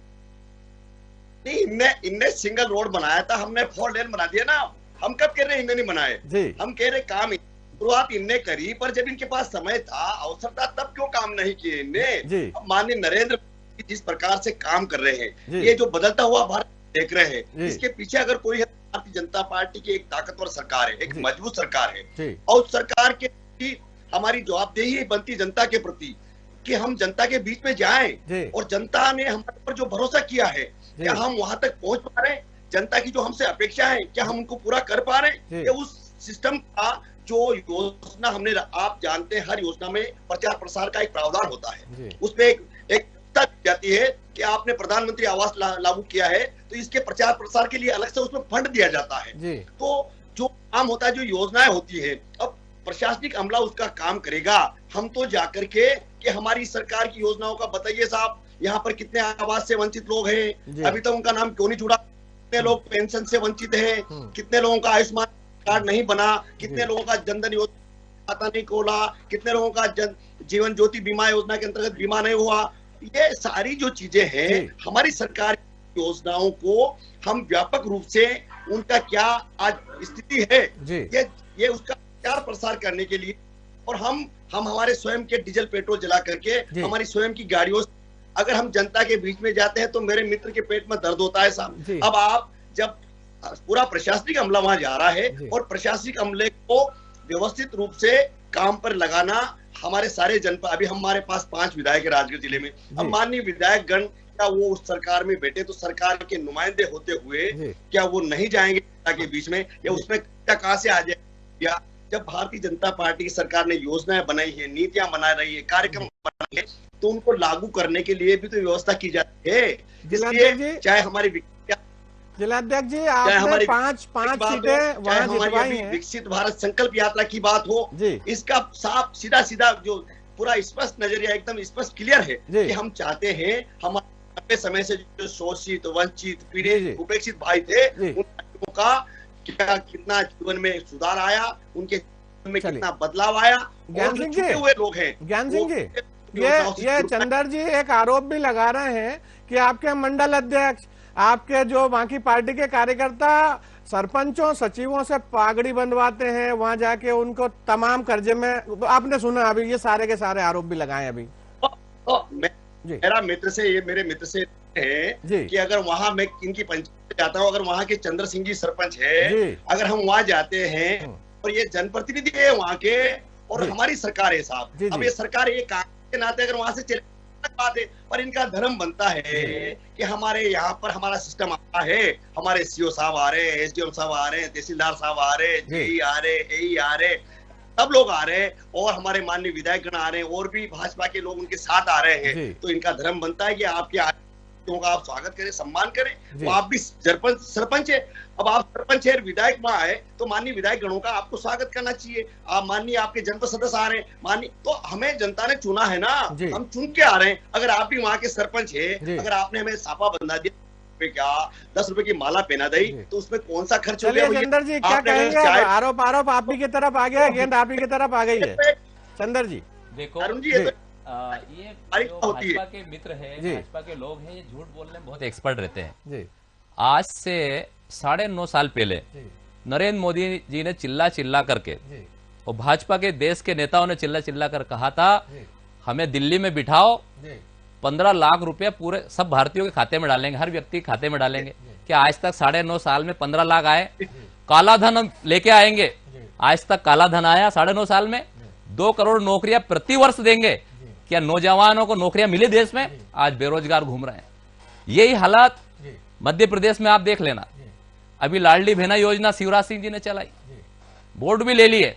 नहीं, इनने सिंगल रोड बनाया था, हमने 4 लेन बना दिया ना। हम कब कह रहे हैं इन्होंने नहीं बनाए? हम कह रहे काम शुरुआत इनने करी, पर जब इनके पास समय था, अवसर था, तब क्यों काम नहीं किए इनने? माननीय नरेंद्र मोदी जिस प्रकार से काम कर रहे हैं, ये जो बदलता हुआ भारत देख रहे हैं, इसके पीछे अगर कोई है, भारतीय जनता पार्टी की एक ताकतवर सरकार है, एक मजबूत सरकार है, और उस सरकार के प्रति हमारी जवाबदेही बनती जनता के प्रति कि हम जनता के बीच में जाएं, और जनता ने हमारे पर जो भरोसा किया है, क्या हम वहां तक पहुंच पा रहे हैं? जनता की जो हमसे अपेक्षा है, क्या हम उनको पूरा कर पा रहे हैं? या उस सिस्टम का जो योजना हमने, आप जानते हैं हर योजना में प्रचार प्रसार का एक प्रावधान होता है, उसमें एक जाती है कि आपने प्रधानमंत्री आवास लागू किया है तो इसके प्रचार प्रसार के लिए अलग से उसमें फंड दिया जाता है। तो जो काम होता है, जो योजनाएं होती है, अब प्रशासनिक अमला उसका काम करेगा। हम तो जाकर के कि हमारी सरकार की योजनाओं का बताइए साहब, यहाँ पर कितने आवास से वंचित लोग हैं, अभी तक उनका नाम क्यों नहीं जुड़ा? कितने लोग पेंशन से वंचित हैं? कितने लोगों का आयुष्मान कार्ड नहीं बना? कितने लोगों का जनधन योजना खाता नहीं खोला? कितने लोगों का जीवन ज्योति बीमा योजना के अंतर्गत बीमा नहीं हुआ? ये सारी जो चीजें हैं, हमारी सरकार की योजनाओं को हम व्यापक रूप से उनका क्या आज स्थिति है, ये उसका प्रचार प्रसार करने के लिए, और हम हमारे स्वयं के डीजल पेट्रोल जला करके हमारी स्वयं की गाड़ियों से अगर हम जनता के बीच में जाते हैं तो मेरे मित्र के पेट में दर्द होता है साहब। अब आप जब पूरा प्रशासनिक अमला वहां जा रहा है और प्रशासनिक अमले को व्यवस्थित रूप से काम पर लगाना, हमारे सारे जनपद, अभी हमारे पास 5 विधायक है राजगढ़ जिले में, अब माननीय विधायक गण क्या वो उस सरकार में बैठे तो सरकार के नुमाइंदे होते हुए क्या वो नहीं जाएंगे जनता के बीच में, या उसमें कहां से आ जाए? या जब भारतीय जनता पार्टी की सरकार ने योजनाएं बनाई है, नीतियां बना रही है, कार्यक्रम बनाए हैं, तो उनको लागू करने के लिए भी तो व्यवस्था की जाती है। इसलिए चाहे हमारी जिलाध्यक्ष जी, आपने 5 सीटें वहां जितवाई हैं, विकसित भारत संकल्प यात्रा की बात हो, इसका साफ सीधा जो पूरा स्पष्ट नजरिया एकदम स्पष्ट क्लियर है कि हम चाहते हैं हमारे समय से जो शोषित, वंचित, पीड़ित, उपेक्षित भाई थे, उनका क्या कितना जीवन में सुधार आया, उनके जीवन में कितना बदलाव आया। ज्ञान सिंह जी, हुए लोग हैं, ज्ञान सिंह जी, ये चंदर जी एक आरोप भी लगा रहे हैं कि आपके मंडल अध्यक्ष, आपके जो बाकी पार्टी के कार्यकर्ता सरपंचों, सचिवों से पागड़ी बंधवाते हैं, वहां जाके उनको तमाम कर्जे में, आपने सुना अभी ये सारे के सारे आरोप भी लगाए अभी। मेरे मित्र से है कि अगर वहां मैं इनकी पंचायत जाता हूँ, अगर वहां के चंद्र सिंह जी सरपंच है, अगर हम वहां जाते हैं और ये जनप्रतिनिधि है वहां के, और हमारी सरकार है साहब, अब ये सरकार ये काम के नाते अगर वहां से चले अलग बात है, पर इनका धर्म बनता है कि हमारे यहाँ पर हमारा सिस्टम आता है, हमारे सीओ साहब आ रहे हैं, एसडीएम साहब आ रहे हैं, तहसीलदार साहब आ रहे हैं, जेई आ रहे, एई आ रहे, सब लोग आ रहे हैं, और हमारे माननीय विधायकगण आ रहे हैं, और भी भाजपा के लोग उनके साथ आ रहे हैं। तो इनका धर्म बनता है कि आपके का आप स्वागत करें, सम्मान करें। वो आप भी सरपंच है, अब आप सरपंच है, विधायक वहां आए तो माननीय विधायक गणों का आपको स्वागत करना चाहिए। आप माननीय आपके जनपद सदस्य आ रहे हैं, माननीय, तो हमें जनता ने चुना है ना, हम चुन के आ रहे हैं। अगर आप भी वहां के सरपंच है, अगर आपने हमें सापा बंधा दिया, क्या 10 रुपए की माला पहना दी, तो उसमें कौन सा खर्च हो गया? चंदर जी क्या कहेंगे? आरोप आप ही की तरफ आ गया, गेंद आप ही की तरफ आ गई है। चंदर जी देखो, अरुण जी, ये जो भाजपा के मित्र है, भाजपा के लोग हैं, ये झूठ बोलने में बहुत एक्सपर्ट रहते हैं। आज से 9.5 साल पहले नरेंद्र मोदी जी ने चिल्ला चिल्ला करके, और भाजपा के देश के नेताओं ने चिल्ला चिल्ला कर कहा था, हमें दिल्ली में बिठाओ, 15 लाख रुपए पूरे सब भारतीयों के खाते में डालेंगे, हर व्यक्ति के खाते में डालेंगे। क्या आज तक 9.5 साल में 15 लाख आए? काला धन हम लेके आएंगे, आज तक काला धन आया 9.5 साल में? 2 करोड़ नौकरियां प्रति वर्ष देंगे, क्या नौजवानों को नौकरियां मिली देश में? आज बेरोजगार घूम रहे हैं। यही हालात मध्य प्रदेश में आप देख लेना। अभी लाडली बहना योजना शिवराज सिंह जी ने चलाई, बोर्ड भी ले लिए,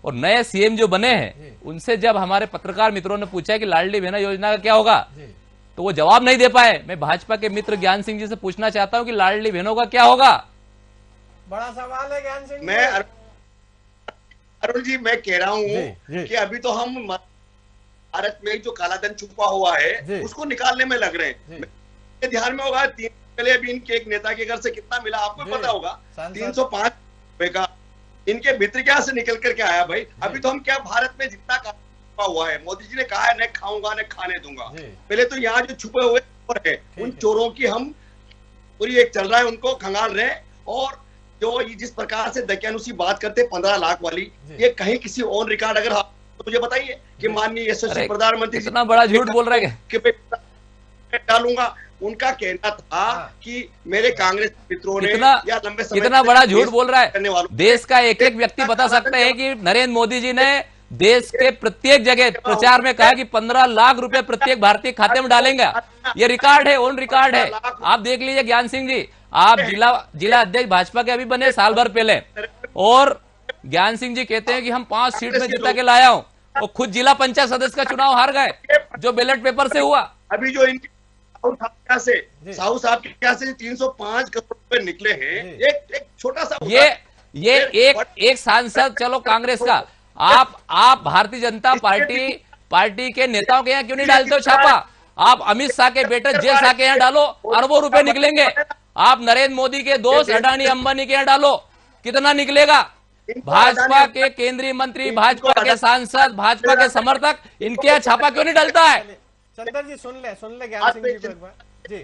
और नए सीएम जो बने हैं उनसे जब हमारे पत्रकार मित्रों ने पूछा कि लाडली बहना योजना का क्या होगा, तो वो जवाब नहीं दे पाए। मैं भाजपा के मित्र ज्ञान सिंह जी से पूछना चाहता हूं कि लाडली बहनों का क्या होगा? बड़ा सवाल है ज्ञान सिंह। मैं अरुण जी मैं कह रहा हूं कि अभी तो हम भारत में जो काला धन छुपा हुआ है उसको निकालने में लग रहे हैं। ध्यान में होगा, 3 पहले अभी इनके एक नेता के घर से कितना मिला आपको पता होगा, 305 रुपए का। इनके मित्र क्या से निकल करके आया भाई। अभी तो हम क्या भारत में जितना छुपा हुआ है, मोदी जी ने कहा है न खाऊंगा न खाने दूंगा। पहले तो यहाँ जो छुपे हुए चोर है, उन चोरों की हम पूरी एक चल रहा है, उनको खंगाल रहे। और जो जिस प्रकार से दकियानुसी बात करते 15 लाख वाली, ये कहीं किसी ऑन रिकॉर्ड अगर तो मुझे बताइए कि माननीय यशस्वी प्रधानमंत्री इतना बड़ा झूठ बोल रहे हैं कि डालूंगा। उनका कहना था कि मेरे कांग्रेस मित्रों ने या लंबे समय कितना बड़ा झूठ बोल रहा है। देश का एक एक व्यक्ति बता सकते हैं कि नरेंद्र मोदी जी ने देश के प्रत्येक जगह प्रचार में कहा कि 15 लाख रुपए प्रत्येक भारतीय खाते में डालेंगे। ये रिकॉर्ड है, ऑन रिकॉर्ड है, आप देख लीजिए। ज्ञान सिंह जी, आप जिला अध्यक्ष भाजपा के अभी बने साल भर पहले, और ज्ञान सिंह जी कहते हैं कि हम 5 सीट में जिता के लाया हूं, और खुद जिला पंचायत सदस्य का चुनाव हार गए जो बैलेट पेपर से हुआ। अभी जो इनकी साहू साहब के क्या से 305 करोड़ रुपए निकले हैं, एक छोटा सा ये एक सांसद, चलो कांग्रेस का, आप भारतीय जनता पार्टी के नेताओं के यहाँ क्यों नहीं डालते हो छापा? आप अमित शाह के बेटे जय शाह के यहाँ डालो, अरबों रुपए निकलेंगे। आप नरेंद्र मोदी के दोस्त अडानी अंबानी के यहाँ डालो, कितना निकलेगा? भाजपा के केंद्रीय मंत्री, भाजपा के सांसद, भाजपा के समर्थक, इनके यहाँ छापा क्यों नहीं डलता है? चंदर जी सुन ले ज्ञान सिंह जी।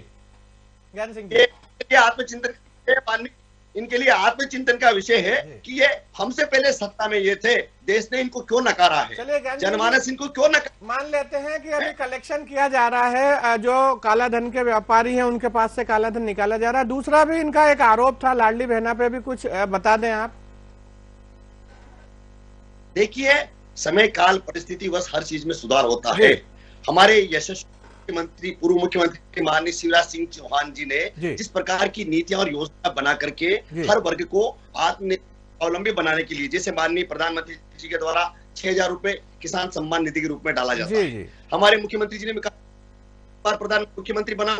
ज्ञान सिंह जी, आत्मचिंतन, इनके लिए आत्मचिंतन का विषय है कि ये हमसे पहले सत्ता में ये थे, देश ने इनको क्यों नकारा है, जनमानस इनको क्यों नकारा। मान लेते हैं कि अभी कलेक्शन किया जा रहा है, जो काला धन के व्यापारी हैं उनके पास से काला धन निकाला जा रहा है। दूसरा भी इनका एक आरोप था लाडली बहना पे भी, कुछ बता दें आप। देखिए, समय काल परिस्थिति बस हर चीज में सुधार होता है। हमारे यशस्वी मुख्यमंत्री, पूर्व मुख्यमंत्री माननीय शिवराज सिंह चौहान जी ने जिस प्रकार की नीतियां और योजना बना करके हर वर्ग को आत्मनिर्भर बनाने के लिए, जैसे माननीय प्रधानमंत्री जी के द्वारा 6,000 रुपए किसान सम्मान निधि के रूप में डाला जाता है। हमारे मुख्यमंत्री जी ने कहा प्रधान मुख्यमंत्री बना,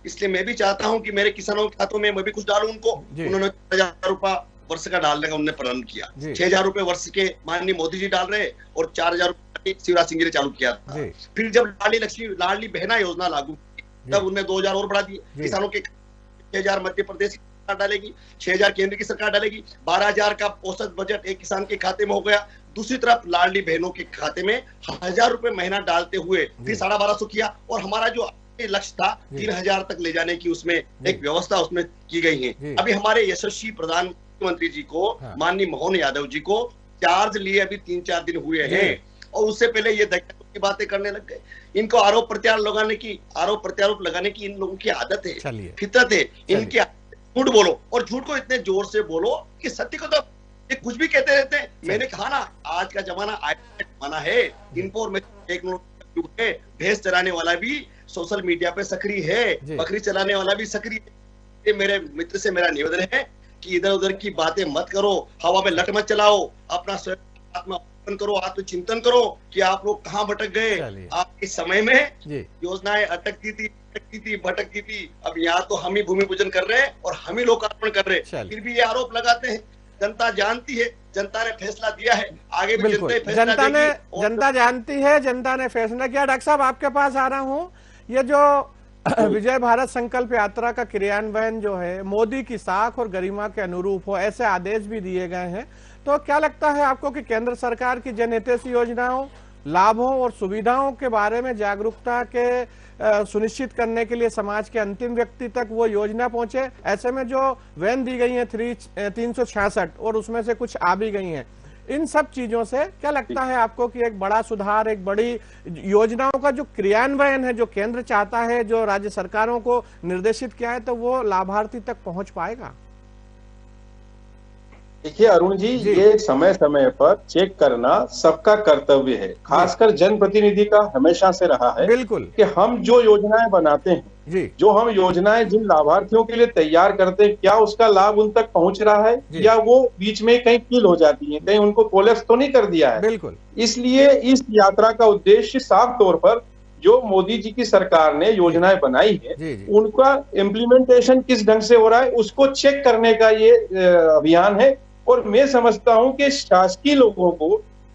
इसलिए मैं भी चाहता हूं कि मेरे किसानों के खातों में मैं भी कुछ डालूं उनको। उन्होंने 4,000 रुपए वर्ष का डालने का उन्होंने प्रारंभ किया। 6,000 रुपए वर्ष के माननीय मोदी जी डाल रहे, और 4,000 रुपए शिवराज सिंह जी ने चालू किया था। फिर जब लाडली बहना योजना लागू की, तब उन्होंने 2,000 और बढ़ा दिए। किसानों के 6,000 मध्य प्रदेश की सरकार डालेगी, 6,000 केंद्र की सरकार डालेगी, 12,000 का औसत बजट एक किसान के खाते में हो गया। दूसरी तरफ लाडली बहनों के खाते में 1,000 रुपए महीना डालते हुए फिर 1250 किया, और हमारा जो लक्ष्य था 3,000 तक ले जाने की उसमें एक व्यवस्था उसमें की गई है। अभी हमारे यशस्वी प्रधानमंत्री जी को, माननीय मोहन यादव जी को चार्ज लिए अभी 3-4 दिन हुए हैं, और उससे पहले ये की बातें करने लग गए। इनको आरोप प्रत्यारोप लगाने की इन लोगों की आदत है, फितरत है इनकी। झूठ बोलो, और झूठ को इतने जोर से बोलो कि सत्य को तो ये कुछ भी कहते रहते हैं। मैंने कहा ना, आज का जमाना जमाना है, इनफॉर्मेशन टेक्नोलॉजी युग है। भैंस चराने वाला भी सोशल मीडिया पे सक्रिय है, बकरी चलाने वाला भी सक्रिय है। ये मेरे मित्र से मेरा निवेदन है कि इधर उधर की बातें मत करो, हवा में लट मत चलाओ, अपना स्वयं आत्मचिंतन करो, आत्मचिंतन करो कि आप लोग कहाँ भटक गए। आप इस समय में योजनाएं भटकती थी, अब यहाँ तो हम ही भूमि पूजन कर रहे हैं और हम ही लोकार्पण कर रहे हैं, फिर भी ये आरोप लगाते हैं। जनता जानती है, जनता ने फैसला दिया है, आगे भी जनता जानती है, जनता ने फैसला किया। डॉक्टर साहब आपके पास आ रहा हूँ, ये जो विजय भारत संकल्प यात्रा का क्रियान्वयन जो है मोदी की साख और गरिमा के अनुरूप हो, ऐसे आदेश भी दिए गए हैं। तो क्या लगता है आपको कि केंद्र सरकार की जनहितैषी योजनाओं, लाभों और सुविधाओं के बारे में जागरूकता के सुनिश्चित करने के लिए समाज के अंतिम व्यक्ति तक वो योजना पहुंचे? ऐसे में जो वैन दी गई है 366 और उसमें से कुछ आ भी गई हैं, इन सब चीजों से क्या लगता है आपको कि एक बड़ा सुधार, एक बड़ी योजनाओं का जो क्रियान्वयन है, जो केंद्र चाहता है, जो राज्य सरकारों को निर्देशित किया है, तो वो लाभार्थी तक पहुंच पाएगा? देखिए अरुण जी, ये समय समय पर चेक करना सबका कर्तव्य है, खासकर जनप्रतिनिधि का हमेशा से रहा है। बिल्कुल कि हम जो योजनाएं बनाते हैं, जो हम योजनाएं जिन लाभार्थियों के लिए तैयार करते हैं, क्या उसका लाभ उन तक पहुंच रहा है या वो बीच में कहीं कील हो जाती है, कहीं उनको कोलैप्स तो नहीं कर दिया है। बिल्कुल। इसलिए इस यात्रा का उद्देश्य साफ तौर पर जो मोदी जी की सरकार ने योजनाएं बनाई है, उनका इम्प्लीमेंटेशन किस ढंग से हो रहा है उसको चेक करने का ये अभियान है। और मैं समझता हूं कि शासकीय लोगों को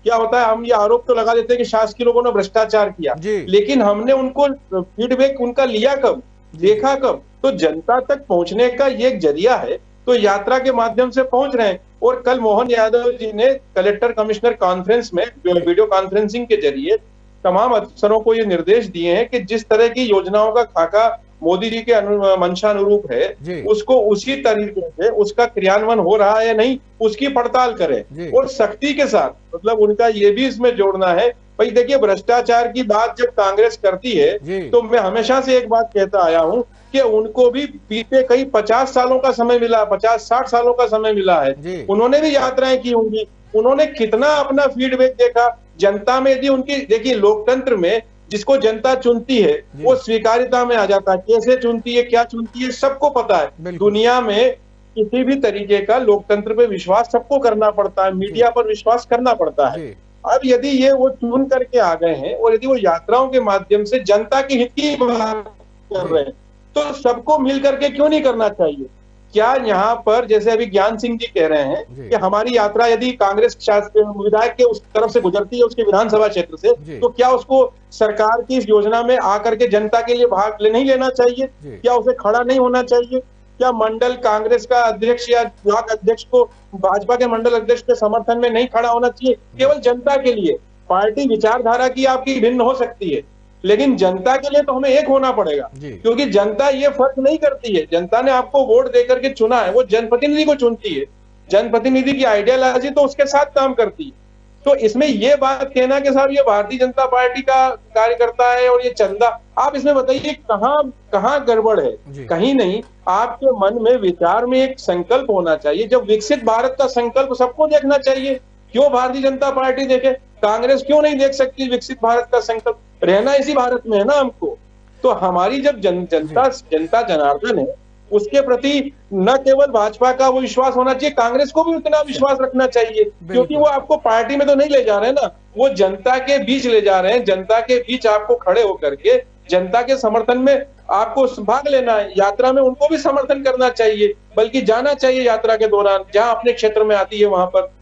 क्या होता है, हम ये आरोप तो लगा देते हैं कि शासकीय लोगों ने भ्रष्टाचार किया, लेकिन हमने उनको फीडबैक उनका लिया कब, देखा कब? तो जनता तक पहुंचने का ये एक जरिया है, तो यात्रा के माध्यम से पहुंच रहे हैं। और कल मोहन यादव जी ने कलेक्टर कमिश्नर कॉन्फ्रेंस में वीडियो कॉन्फ्रेंसिंग के जरिए तमाम अफसरों को ये निर्देश दिए हैं कि जिस तरह की योजनाओं का खाका मोदी जी के मंशा अनुरूप है, उसको उसी तरीके से उसका क्रियान्वयन हो रहा है या नहीं, उसकी पड़ताल करें और सख्ती के साथ। मतलब उनका ये भी इसमें जोड़ना है, भाई देखिए भ्रष्टाचार की बात जब कांग्रेस करती है तो मैं हमेशा से एक बात कहता आया हूं कि उनको भी बीते कई 50 सालों का समय मिला, 50-60 सालों का समय मिला है, उन्होंने भी यात्राएं की होंगी, उन्होंने कितना अपना फीडबैक देखा जनता में। यदि उनकी, देखिए लोकतंत्र में जिसको जनता चुनती है वो स्वीकार्यता में आ जाता है, कैसे चुनती है, क्या चुनती है, सबको पता है। दुनिया में किसी भी तरीके का लोकतंत्र पे विश्वास सबको करना पड़ता है, मीडिया पर विश्वास करना पड़ता है। अब यदि ये वो चुन करके आ गए हैं और यदि वो यात्राओं के माध्यम से जनता के हित की बात कर रहे हैं, तो सबको मिल करके क्यों नहीं करना चाहिए? क्या यहाँ पर जैसे अभी ज्ञान सिंह जी कह रहे हैं कि हमारी यात्रा यदि कांग्रेस विधायक के उस तरफ से गुजरती है, उसके विधानसभा क्षेत्र से, तो क्या उसको सरकार की इस योजना में आकर के जनता के लिए भाग नहीं लेना चाहिए? क्या उसे खड़ा नहीं होना चाहिए? क्या मंडल कांग्रेस का अध्यक्ष या ब्लॉक अध्यक्ष को भाजपा के मंडल अध्यक्ष के समर्थन में नहीं खड़ा होना चाहिए? केवल जनता के लिए। पार्टी विचारधारा की आपकी भिन्न हो सकती है, लेकिन जनता के लिए तो हमें एक होना पड़ेगा, क्योंकि जनता ये फर्क नहीं करती है। जनता ने आपको वोट देकर के चुना है, वो जनप्रतिनिधि को चुनती है, जनप्रतिनिधि की आइडियोलॉजी तो उसके साथ काम करती है। तो इसमें ये बात कहना कि साहब ये भारतीय जनता पार्टी का कार्यकर्ता है और ये चंदा, आप इसमें बताइए कहाँ गड़बड़ है? कहीं नहीं। आपके मन में, विचार में एक संकल्प होना चाहिए। जब विकसित भारत का संकल्प सबको देखना चाहिए, क्यों भारतीय जनता पार्टी देखे? कांग्रेस क्यों नहीं देख सकती विकसित भारत का संकल्प? रहना इसी भारत में है ना हमको। तो हमारी जब जनता जनार्दन है, उसके प्रति न केवल भाजपा का वो विश्वास होना चाहिए, कांग्रेस को भी उतना विश्वास रखना चाहिए, क्योंकि वो आपको पार्टी में तो नहीं ले जा रहे हैं ना, वो जनता के बीच ले जा रहे हैं। जनता के बीच आपको खड़े होकर के जनता के समर्थन में आपको भाग लेना है। यात्रा में उनको भी समर्थन करना चाहिए, बल्कि जाना चाहिए यात्रा के दौरान, जहां अपने क्षेत्र में आती है वहां पर।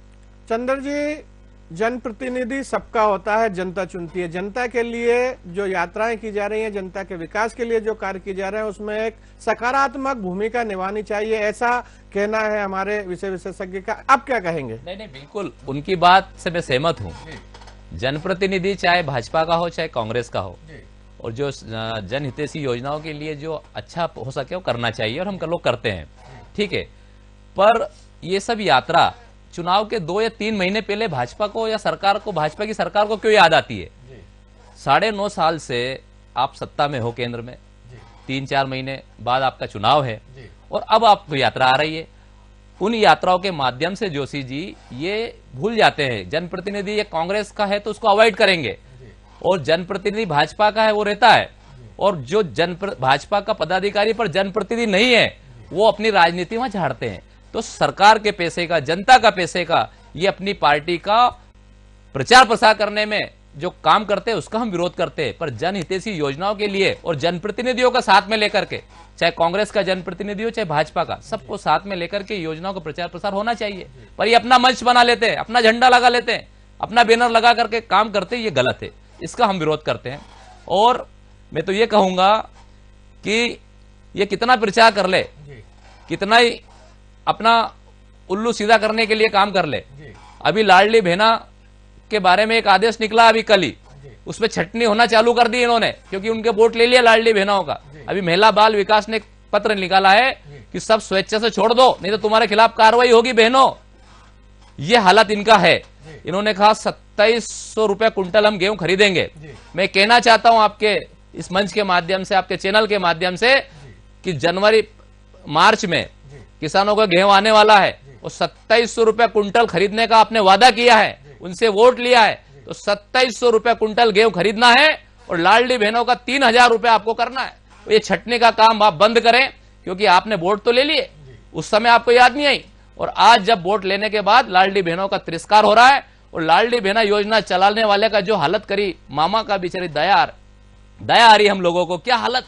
चंद्र जी, जनप्रतिनिधि सबका होता है, जनता चुनती है। जनता के लिए जो यात्राएं की जा रही हैं, जनता के विकास के लिए जो कार्य किए जा रहे हैं, उसमें एक सकारात्मक भूमिका निभानी चाहिए, ऐसा कहना है हमारे विषय विशेषज्ञ का। आप क्या कहेंगे? नहीं, बिल्कुल उनकी बात से मैं सहमत हूँ। जनप्रतिनिधि चाहे भाजपा का हो चाहे कांग्रेस का हो, और जो जनहितैषी योजनाओं के लिए जो अच्छा हो सके वो करना चाहिए, और हम लोग करते हैं, ठीक है। पर ये सब यात्रा चुनाव के 2 या 3 महीने पहले भाजपा को या सरकार को, भाजपा की सरकार को क्यों याद आती है? 9.5 साल से आप सत्ता में हो केंद्र में, 3-4 महीने बाद आपका चुनाव है, और अब आपको यात्रा आ रही है। उन यात्राओं के माध्यम से जोशी जी ये भूल जाते हैं, जनप्रतिनिधि ये कांग्रेस का है तो उसको अवॉइड करेंगे, और जनप्रतिनिधि भाजपा का है वो रहता है, और जो भाजपा का पदाधिकारी पर जनप्रतिनिधि नहीं है वो अपनी राजनीति में झाड़ते हैं। तो सरकार के पैसे का, जनता का पैसे का ये अपनी पार्टी का प्रचार प्रसार करने में जो काम करते हैं उसका हम विरोध करते हैं, पर जनहितैषी योजनाओं के लिए और जनप्रतिनिधियों का साथ में लेकर के, चाहे कांग्रेस का जनप्रतिनिधि हो चाहे भाजपा का, सबको साथ में लेकर के योजनाओं का प्रचार प्रसार होना चाहिए। पर ये अपना मंच बना लेते हैं, अपना झंडा लगा लेते हैं, अपना बैनर लगा करके काम करते हैं, ये गलत है, इसका हम विरोध करते हैं। और मैं तो ये कहूंगा कि ये कितना प्रचार कर ले, कितना ही अपना उल्लू सीधा करने के लिए काम कर ले, अभी लाडली बहना के बारे में एक आदेश निकला अभी कल ही, उसमें छटनी होना चालू कर दी इन्होंने, क्योंकि उनके वोट ले लिया लाडली बहनाओं का। अभी महिला बाल विकास ने एक पत्र निकाला है कि सब स्वेच्छा से छोड़ दो, नहीं तो तुम्हारे खिलाफ कार्रवाई होगी बहनों। ये हालत इनका है। इन्होंने कहा 2700 रुपए कुंटल हम गेहूं खरीदेंगे। मैं कहना चाहता हूं आपके इस मंच के माध्यम से, आपके चैनल के माध्यम से, कि जनवरी मार्च में किसानों का गेहूं आने वाला है और 2700 रुपए कुंटल खरीदने का आपने वादा किया है, उनसे वोट लिया है, तो 2700 रुपए कुंटल गेहूं खरीदना है और लाडली बहनों का 3000 रुपए आपको करना है। तो ये छटने का काम आप बंद करें, क्योंकि आपने वोट तो ले लिए, उस समय आपको याद नहीं आई, और आज जब वोट लेने के बाद लाडली बहनों का तिरस्कार हो रहा है, और लाडली बहना योजना चलाने वाले का जो हालत करी, मामा का बेचारी दया आ रही हम लोगों को, क्या हालत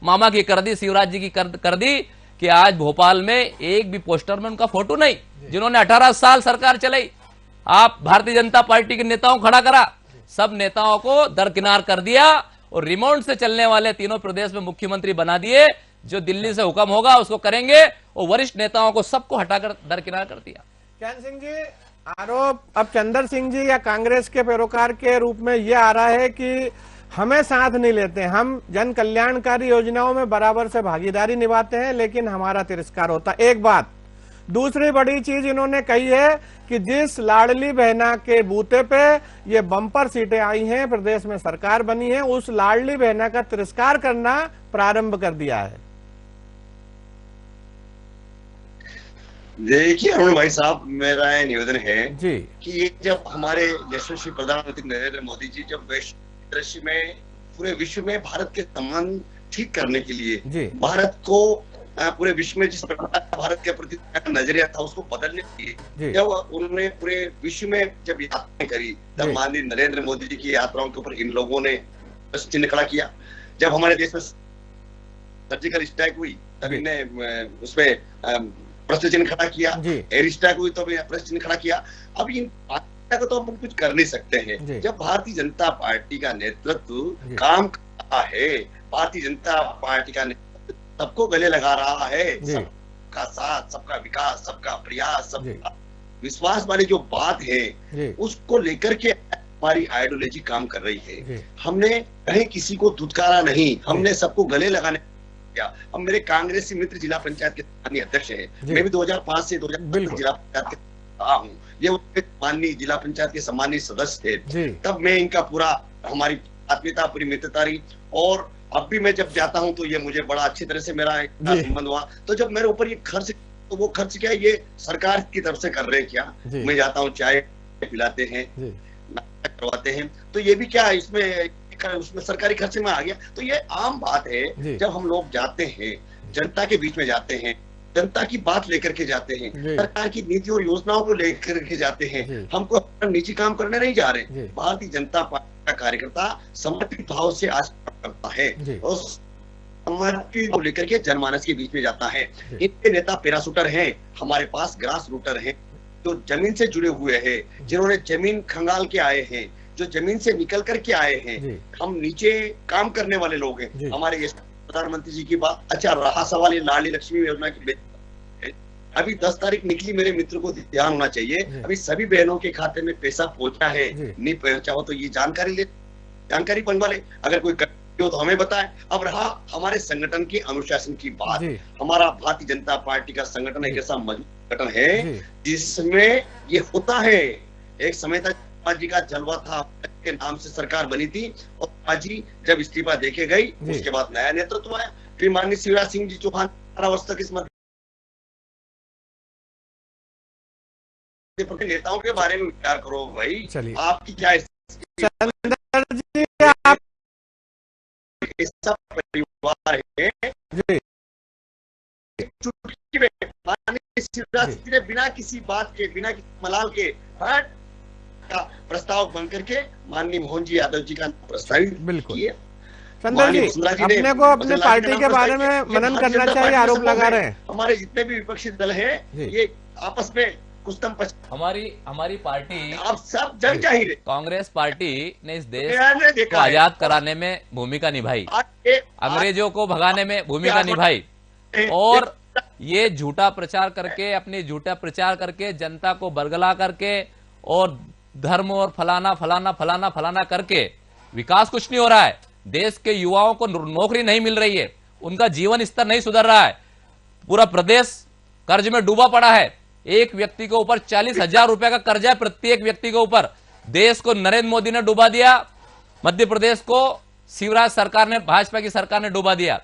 मामा की कर दी, शिवराज जी की कर दी, कि आज भोपाल में एक भी पोस्टर में उनका फोटो नहीं, जिन्होंने 18 साल सरकार चलाई। आप भारतीय जनता पार्टी के नेताओं को खड़ा करा, सब नेताओं को दरकिनार कर दिया और रिमोट से चलने वाले तीनों प्रदेश में मुख्यमंत्री बना दिए, जो दिल्ली से हुक्म होगा उसको करेंगे, और वरिष्ठ नेताओं को सबको हटाकर दरकिनार कर दिया। चैन सिंह जी, आरोप अब चंदर सिंह जी या कांग्रेस के पैरोकार के रूप में यह आ रहा है कि हमें साथ नहीं लेते, हम जन कल्याणकारी योजनाओं में बराबर से भागीदारी निभाते हैं, लेकिन हमारा तिरस्कार होता। एक बात, दूसरी बड़ी चीज इन्होंने कही है कि जिस लाडली बहना के बूते पे ये बम्पर सीटें आई हैं, प्रदेश में सरकार बनी है, उस लाडली बहना का तिरस्कार करना प्रारंभ कर दिया है। देखिए अरुण भाई साहब, मेरा निवेदन है जी कि ये जब हमारे यशस्वी प्रधानमंत्री नरेंद्र मोदी जी जब वैश्विक दृश्य में पूरे विश्व में भारत के सम्मान ठीक करने के लिए, भारत को पूरे विश्व में जिस प्रकार भारत के प्रति नजरिया था उसको बदलने के लिए, जब उन्होंने पूरे विश्व में जब यात्राएं करी, तब माननीय नरेंद्र मोदी जी की यात्राओं के ऊपर इन लोगों ने प्रश्न चिन्ह खड़ा किया। जब हमारे देश में सर्जिकल स्ट्राइक हुई तब इन्हें उसमें प्रश्न चिन्ह खड़ा किया, एयर स्ट्राइक हुई तो प्रश्न चिन्ह खड़ा किया। अब इन को तो हम कुछ कर नहीं सकते हैं। जब भारतीय जनता पार्टी का नेतृत्व काम कर रहा है, भारतीय जनता पार्टी का सबको गले लगा रहा है, सबका साथ, सबका विकास, सबका प्रयास, सबका विश्वास वाली जो बात है उसको लेकर के हमारी आइडियोलॉजी काम कर रही है। हमने कहीं किसी को धुतकारा नहीं, हमने सबको गले लगाने किया। अब मेरे कांग्रेसी मित्र जिला पंचायत के स्थानीय अध्यक्ष है, मैं भी 2005 से 2005 जिला पंचायत के रहा हूँ, ये माननीय जिला पंचायत के सम्मानित सदस्य थे, तब मैं इनका पूरा हमारी आत्मीयता, पूरी मित्रता रही। और अब भी मैं जब जाता हूं तो ये मुझे बड़ा अच्छी तरह से मेरा संबंध हुआ। तो जब मेरे ऊपर ये खर्च, तो वो खर्च क्या ये सरकार की तरफ से कर रहे हैं क्या? मैं जाता हूँ, चाय पिलाते हैं, नाश्ता करवाते हैं, तो ये भी क्या उसमें सरकारी खर्चे में आ गया। तो ये आम बात है, जब हम लोग जाते हैं, जनता के बीच में जाते हैं, जनता की बात लेकर के जाते हैं, सरकार की नीति और योजनाओं को लेकर के जाते हैं, हमको निजी काम करने नहीं जा रहे। भारतीय जनता पार्टी का कार्यकर्ता समर्पित भाव से आज करता है और समर्पित को लेकर के जनमानस के बीच में जाता है। इनके नेता पैराशूटर हैं, हमारे पास ग्रास रूटर हैं, जो जमीन से जुड़े हुए हैं, जिन्होंने जमीन खंगाल के आए हैं, जो जमीन से निकल करके आए हैं। हम नीचे काम करने वाले लोग हैं। हमारे प्रधानमंत्री जी की बात, अच्छा रहा सवाल ये लाडली लक्ष्मी योजना की, अभी 10 तारीख निकली, मेरे मित्र को ध्यान होना चाहिए, अभी सभी बहनों के खाते में पैसा पहुंचा है, नहीं पहुंचा हो तो ये जानकारी बनवा ले, अगर कोई हो तो हमें बताए। अब रहा हमारे संगठन के अनुशासन की बात, हमारा भारतीय जनता पार्टी का संगठन एक ऐसा मजबूत संगठन है जिसमें ये होता है। एक समय तक जी का जलवा था, के नाम से सरकार बनी थी, और आज जब इस्तीफा देके गई उसके बाद नया नेतृत्व आया। फिर माननीय शिवराज सिंह जी चौहान 18 वर्ष तक इस नेताओं के बारे में विचार करो भाई, आपकी क्या शिवराज सिंह ने बिना किसी बात के, बिना किसी मलाल के हट का प्रस्ताव बन करके माननीय मोहन जी यादव जी का प्रस्तावित किया। चंदर जी, अपने को अपने पार्टी के बारे में मनन करना चाहिए, आरोप लगा रहे हैं। हमारे जितने भी विपक्षी दल हैं ये आपस में कुस्तम हमारी पार्टी, आप सब जन जाहिर है, कांग्रेस पार्टी ने इस देश को आजाद कराने में भूमिका निभाई, अंग्रेजों को भगाने में भूमिका निभाई, और ये झूठा प्रचार करके, अपनी झूठा प्रचार करके, जनता को बरगला करके और धर्म और फलाना फलाना फलाना फलाना करके विकास कुछ नहीं हो रहा है। देश के युवाओं को नौकरी नहीं मिल रही है, उनका जीवन स्तर नहीं सुधर रहा है, पूरा प्रदेश कर्ज में डूबा पड़ा है। एक व्यक्ति के ऊपर 40,000 रुपए का कर्जा है, प्रत्येक व्यक्ति के ऊपर। देश को नरेंद्र मोदी ने डुबा दिया, मध्य प्रदेश को शिवराज सरकार ने, भाजपा की सरकार ने डुबा दिया।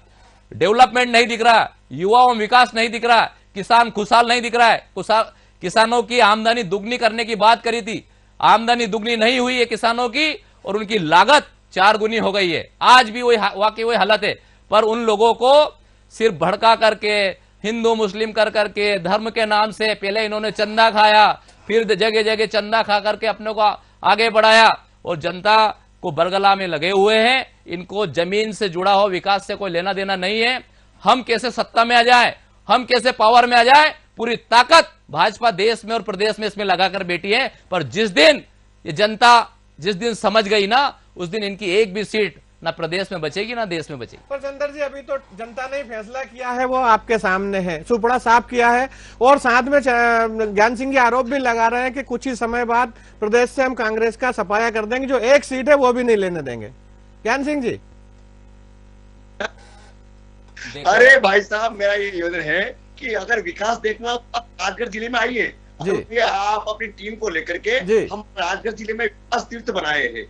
डेवलपमेंट नहीं दिख रहा, युवाओं में विकास नहीं दिख रहा, किसान खुशहाल नहीं दिख रहा है। किसानों की आमदनी दुगनी करने की बात करी थी, आमदनी दुगनी नहीं हुई है किसानों की, और उनकी लागत 4 गुनी हो गई है। आज भी वही हालत है। पर उन लोगों को सिर्फ भड़का करके, हिंदू मुस्लिम कर करके, धर्म के नाम से पहले इन्होंने चंदा खाया, फिर जगह जगह चंदा खा करके अपने को आगे बढ़ाया, और जनता को बरगला में लगे हुए हैं। इनको जमीन से जुड़ा हो विकास से कोई लेना देना नहीं है। हम कैसे सत्ता में आ जाए, हम कैसे पावर में आ जाए, पूरी ताकत भाजपा देश में और प्रदेश में इसमें लगाकर बैठी है। पर जिस दिन ये जनता समझ गई ना, उस दिन इनकी एक भी सीट ना प्रदेश में बचेगी ना देश में बचेगी। पर चंदर जी, अभी तो जनता ने फैसला किया है, वो आपके सामने है, सुपड़ा साफ किया है, और साथ में ज्ञान सिंह जी आरोप भी लगा रहे हैं कि कुछ ही समय बाद प्रदेश से हम कांग्रेस का सफाया कर देंगे, जो एक सीट है वो भी नहीं लेने देंगे। ज्ञान सिंह जी, अरे भाई साहब, मेरा ये निवेदन है कि अगर विकास देखना, आप राजगढ़ जिले में आइए, आप अपनी टीम को लेकर के, हम राजगढ़ जिले में विकास तीर्थ बनाए हैं।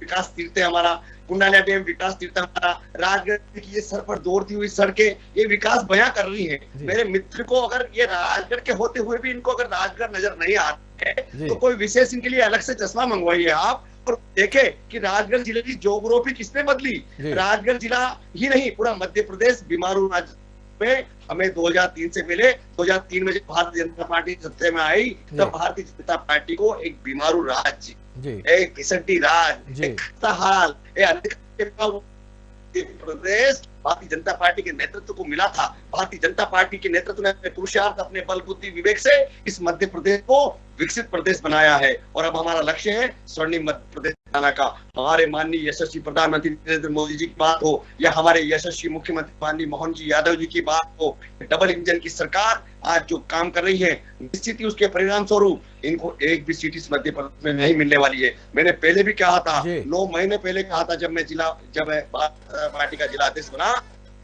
विकास तीर्थ है हमारा, कुंडालिया डैम विकास तीर्थ हमारा, राजगढ़ की ये सर पर दौड़ती हुई सड़कें ये विकास बयां कर रही हैं। मेरे मित्र को अगर ये राजगढ़ के होते हुए भी इनको अगर राजगढ़ नजर नहीं आता है, तो कोई विशेष इनके लिए अलग से चश्मा मंगवाइए आप, और देखे कि राजगढ़ जिले की ज्योग्राफी किसने बदली। राजगढ़ जिला ही नहीं, पूरा मध्य प्रदेश बीमारू राज्य में हमें 2003 से मिले। 2003 में जब भारतीय जनता पार्टी सत्ता में आई, तब भारतीय जनता पार्टी को एक बीमारू राज्य, एक घिसटी राज, एक हाल, प्रदेश भारतीय जनता पार्टी के नेतृत्व को मिला था। भारतीय जनता पार्टी के नेतृत्व ने अपने पुरुषार्थ, अपने बल बुद्धि विवेक से इस मध्य प्रदेश को विकसित प्रदेश बनाया है, और अब हमारा लक्ष्य है स्वर्णिम मध्य प्रदेश बनाने का। हमारे माननीय यशस्वी प्रधानमंत्री नरेंद्र मोदी जी की बात हो, या हमारे यशस्वी मुख्यमंत्री माननीय मोहन जी यादव जी की बात हो, डबल इंजन की सरकार आज जो काम कर रही है, निश्चित ही उसके परिणाम स्वरूप इनको एक भी सीट इस मध्य प्रदेश में नहीं मिलने वाली है। मैंने पहले भी कहा था, 9 महीने पहले कहा था, जब मैं पार्टी का जिला अध्यक्ष बना,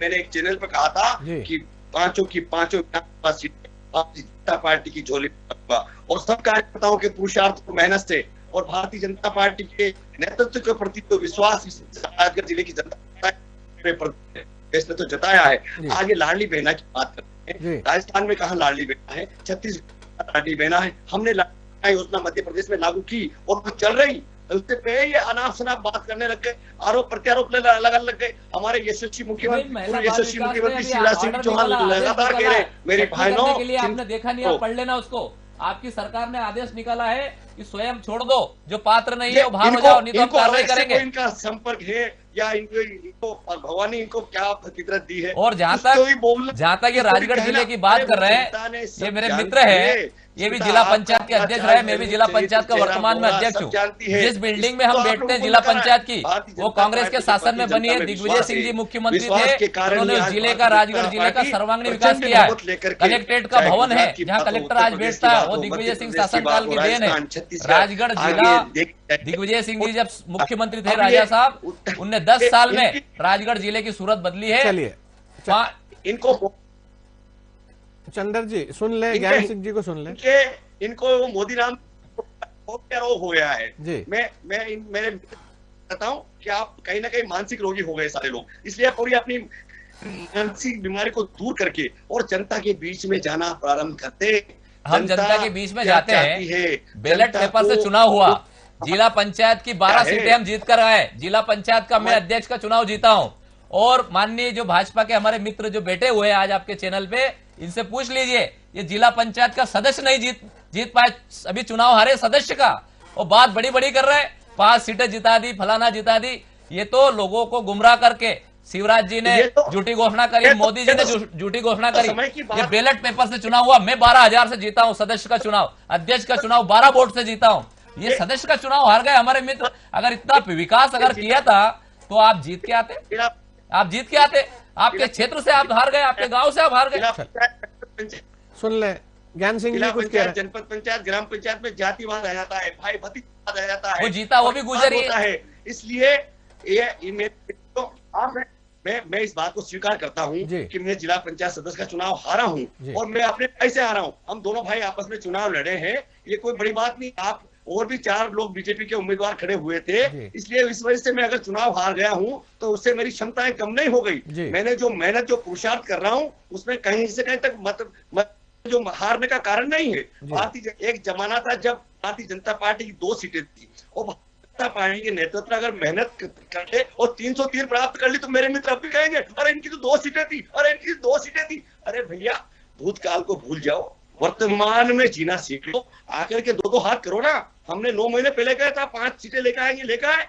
मैंने एक चैनल पर कहा था कि पांचों की पांचों सीटें भारतीय जनता पार्टी की झोली में, और सब कार्यकर्ताओं के पुरुषार्थ और मेहनत से और भारतीय जनता पार्टी के नेतृत्व के प्रति तो विश्वास राजगढ़ जिले की जनता ने तो जताया है। आगे लाडली बहना की बात करते हैं, राजस्थान में कहा लाडली बहना है, छत्तीसगढ़ लाडली बहना है। हमने लाडली योजना मध्य प्रदेश में लागू की और वो चल रही, उससे पहले ये अनाप शनाप बात करने लग गए, आरोप प्रत्यारोप लगने लग गए। हमारे यशस्वी मुख्यमंत्री शिवराज सिंह चौहान लगातार कह रहे, मेरे भाइयों के लिए आपने देखा नहीं है, पढ़ लेना उसको। आपकी सरकार ने आदेश निकाला है कि स्वयं छोड़ दो, जो पात्र नहीं है वो बाहर हो जाओ, नहीं तो हम कार्रवाई करेंगे। इनका संपर्क है या इनको भगवानी इनको क्या फितरत दी है। और जहां तक ये राजगढ़ जिले की बात कर रहे हैं, ये मेरे मित्र है, ये भी जिला पंचायत के अध्यक्ष रहे, मैं भी जिला पंचायत का वर्तमान में अध्यक्ष हूँ। जिस बिल्डिंग में हम बैठते हैं जिला पंचायत की, वो कांग्रेस के शासन में बनी है। दिग्विजय सिंह जी मुख्यमंत्री थे, उन्होंने जिले का, राजगढ़ जिले का सर्वांगीण विकास किया है। कलेक्ट्रेट का भवन है जहाँ कलेक्टर आज बैठता है, वो दिग्विजय सिंह शासनकाल की देन है। राजगढ़ जिला, दिग्विजय सिंह जी जब मुख्यमंत्री थे राजा साहब, उनने 10 साल में राजगढ़ जिले की सूरत बदली है। इनको चंदर जी सुन ले, ज्ञान सिंह जी को सुन ले, इनको मोदी नाम हो गया है। मैं मेरे बताऊं कि आप कहीं ना कहीं मानसिक रोगी हो गए सारे लोग, इसलिए पूरी अपनी मानसिक बीमारी को दूर करके और जनता के बीच में जाना प्रारंभ करते। हम जनता के बीच में जाते हैं, बैलेट पेपर से चुनाव हुआ, जिला पंचायत की 12 सीटें हम जीत कर आए, जिला पंचायत का मैं अध्यक्ष का चुनाव जीता हूं। और माननीय जो भाजपा के हमारे मित्र जो बैठे हुए हैं आज आपके चैनल पे, इनसे पूछ लीजिए ये जिला पंचायत का सदस्य नहीं जीत पाए, अभी चुनाव हारे सदस्य का, और बात बड़ी बड़ी कर रहे हैं 5 सीटें जिता दी, फलाना जिता दी। ये तो लोगों को गुमराह करके शिवराज जी ने झूठी घोषणा करी, मोदी जी ने झूठी घोषणा करी। ये बैलेट पेपर से चुनाव हुआ, मैं 12,000 से जीता हूं सदस्य का चुनाव, अध्यक्ष का चुनाव 12 वोट से जीता हूं। ये सदस्य का चुनाव हार गए हमारे मित्र। अगर इतना विकास अगर किया था तो आप जीत के आते, आप जीत के आते। आपके क्षेत्र से आप हार गए, आपके गांव से आप हार गए। सुन ले ज्ञान सिंह जी कुछ कह रहे हैं। जनपद पंचायत, ग्राम पंचायत में जातिवाद आ जाता है, भाई भतीजावाद आ जाता है, वो जीता वो भी गुजरी है। इसलिए मैं इस बात को स्वीकार करता हूं कि मैं जिला पंचायत सदस्य का चुनाव हारा हूं और मैं अपने भाई से हारा हूं। हम दोनों भाई आपस में चुनाव लड़े हैं, ये कोई बड़ी बात नहीं। आप और भी 4 लोग बीजेपी के उम्मीदवार खड़े हुए थे, इसलिए इस वजह से मैं अगर चुनाव हार गया हूं तो उससे मेरी क्षमताएं कम नहीं हो गई। मैंने जो मेहनत, जो पुरुषार्थ कर रहा हूं उसमें कहीं से कहीं तक मतलब जो हारने का कारण नहीं है। भारतीय एक जमाना था जब भारतीय जनता पार्टी की 2 सीटें थी और जनता पार्टी के नेतृत्व अगर मेहनत करते और 303 प्राप्त कर ली तो मेरे मित्र अब भी कहेंगे अरे इनकी तो 2 सीटें थी, अरे इनकी 2 सीटें थी। अरे भैया भूतकाल को भूल जाओ, वर्तमान में जीना सीख लो, आकर के 2-2 हाथ करो ना। हमने 9 महीने पहले कहा था 5 सीटें लेकर आएंगे, लेकर आए।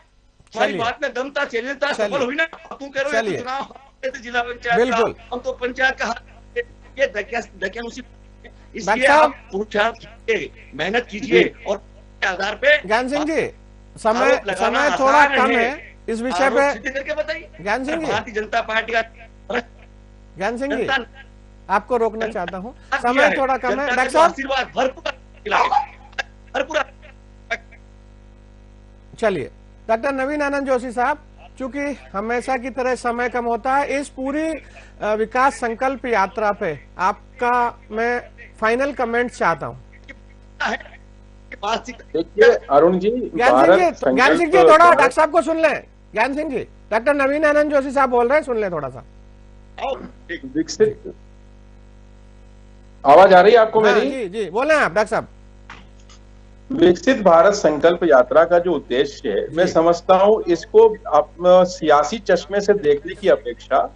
हमारी बात में दम था, चैलेंज था, सफल हुई ना। तुम कह रहे हो चुनाव जिला पंचायत का, हम तो पंचायत का ये दकियानुसी। इसलिए आप पुरुषार्थ मेहनत कीजिए और आधार पे। ज्ञान सिंह जी समय थोड़ा कम है इस विषय पे। करके बताइए ज्ञान सिंह जी, भारतीय जनता पार्टी का ज्ञान सिंह जी आपको रोकना चाहता हूँ, समय थोड़ा कम है। डॉक्टर साहब आशीर्वाद भरपूर। चलिए डॉक्टर नवीन आनंद जोशी साहब, चूंकि हमेशा की तरह समय कम होता है, इस पूरी विकास संकल्प यात्रा पे आपका मैं फाइनल कमेंट चाहता हूँ। देखिए अरुण जी, ज्ञान सिंह जी थोड़ा डॉक्टर साहब को सुन लें। ज्ञान सिंह जी, डॉक्टर नवीन आनंद जोशी साहब बोल रहे हैं, सुन लें थोड़ा सा। विकसित आवाज आ रही है आपको मेरी? जी जी बोले आप डॉक्टर साहब। विकसित भारत संकल्प यात्रा का जो उद्देश्य है, मैं समझता हूं इसको सियासी चश्मे से देखने की अपेक्षा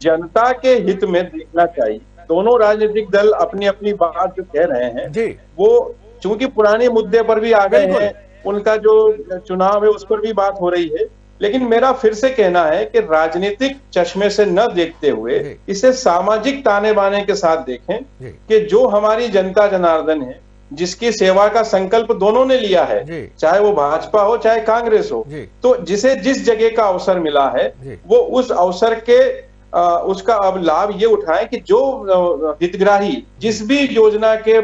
जनता के हित में देखना चाहिए। दोनों राजनीतिक दल अपनी अपनी बात जो कह रहे हैं वो चूंकि पुराने मुद्दे पर भी आ गए हैं, उनका जो चुनाव है उस पर भी बात हो रही है, लेकिन मेरा फिर से कहना है कि राजनीतिक चश्मे से न देखते हुए इसे सामाजिक ताने बाने के साथ देखें कि जो हमारी जनता जनार्दन है, जिसकी सेवा का संकल्प दोनों ने लिया है, चाहे वो भाजपा हो चाहे कांग्रेस हो, तो जिसे जिस जगह का अवसर मिला है वो उस अवसर के उसका अब लाभ ये उठाएं कि जो हितग्राही जिस भी योजना के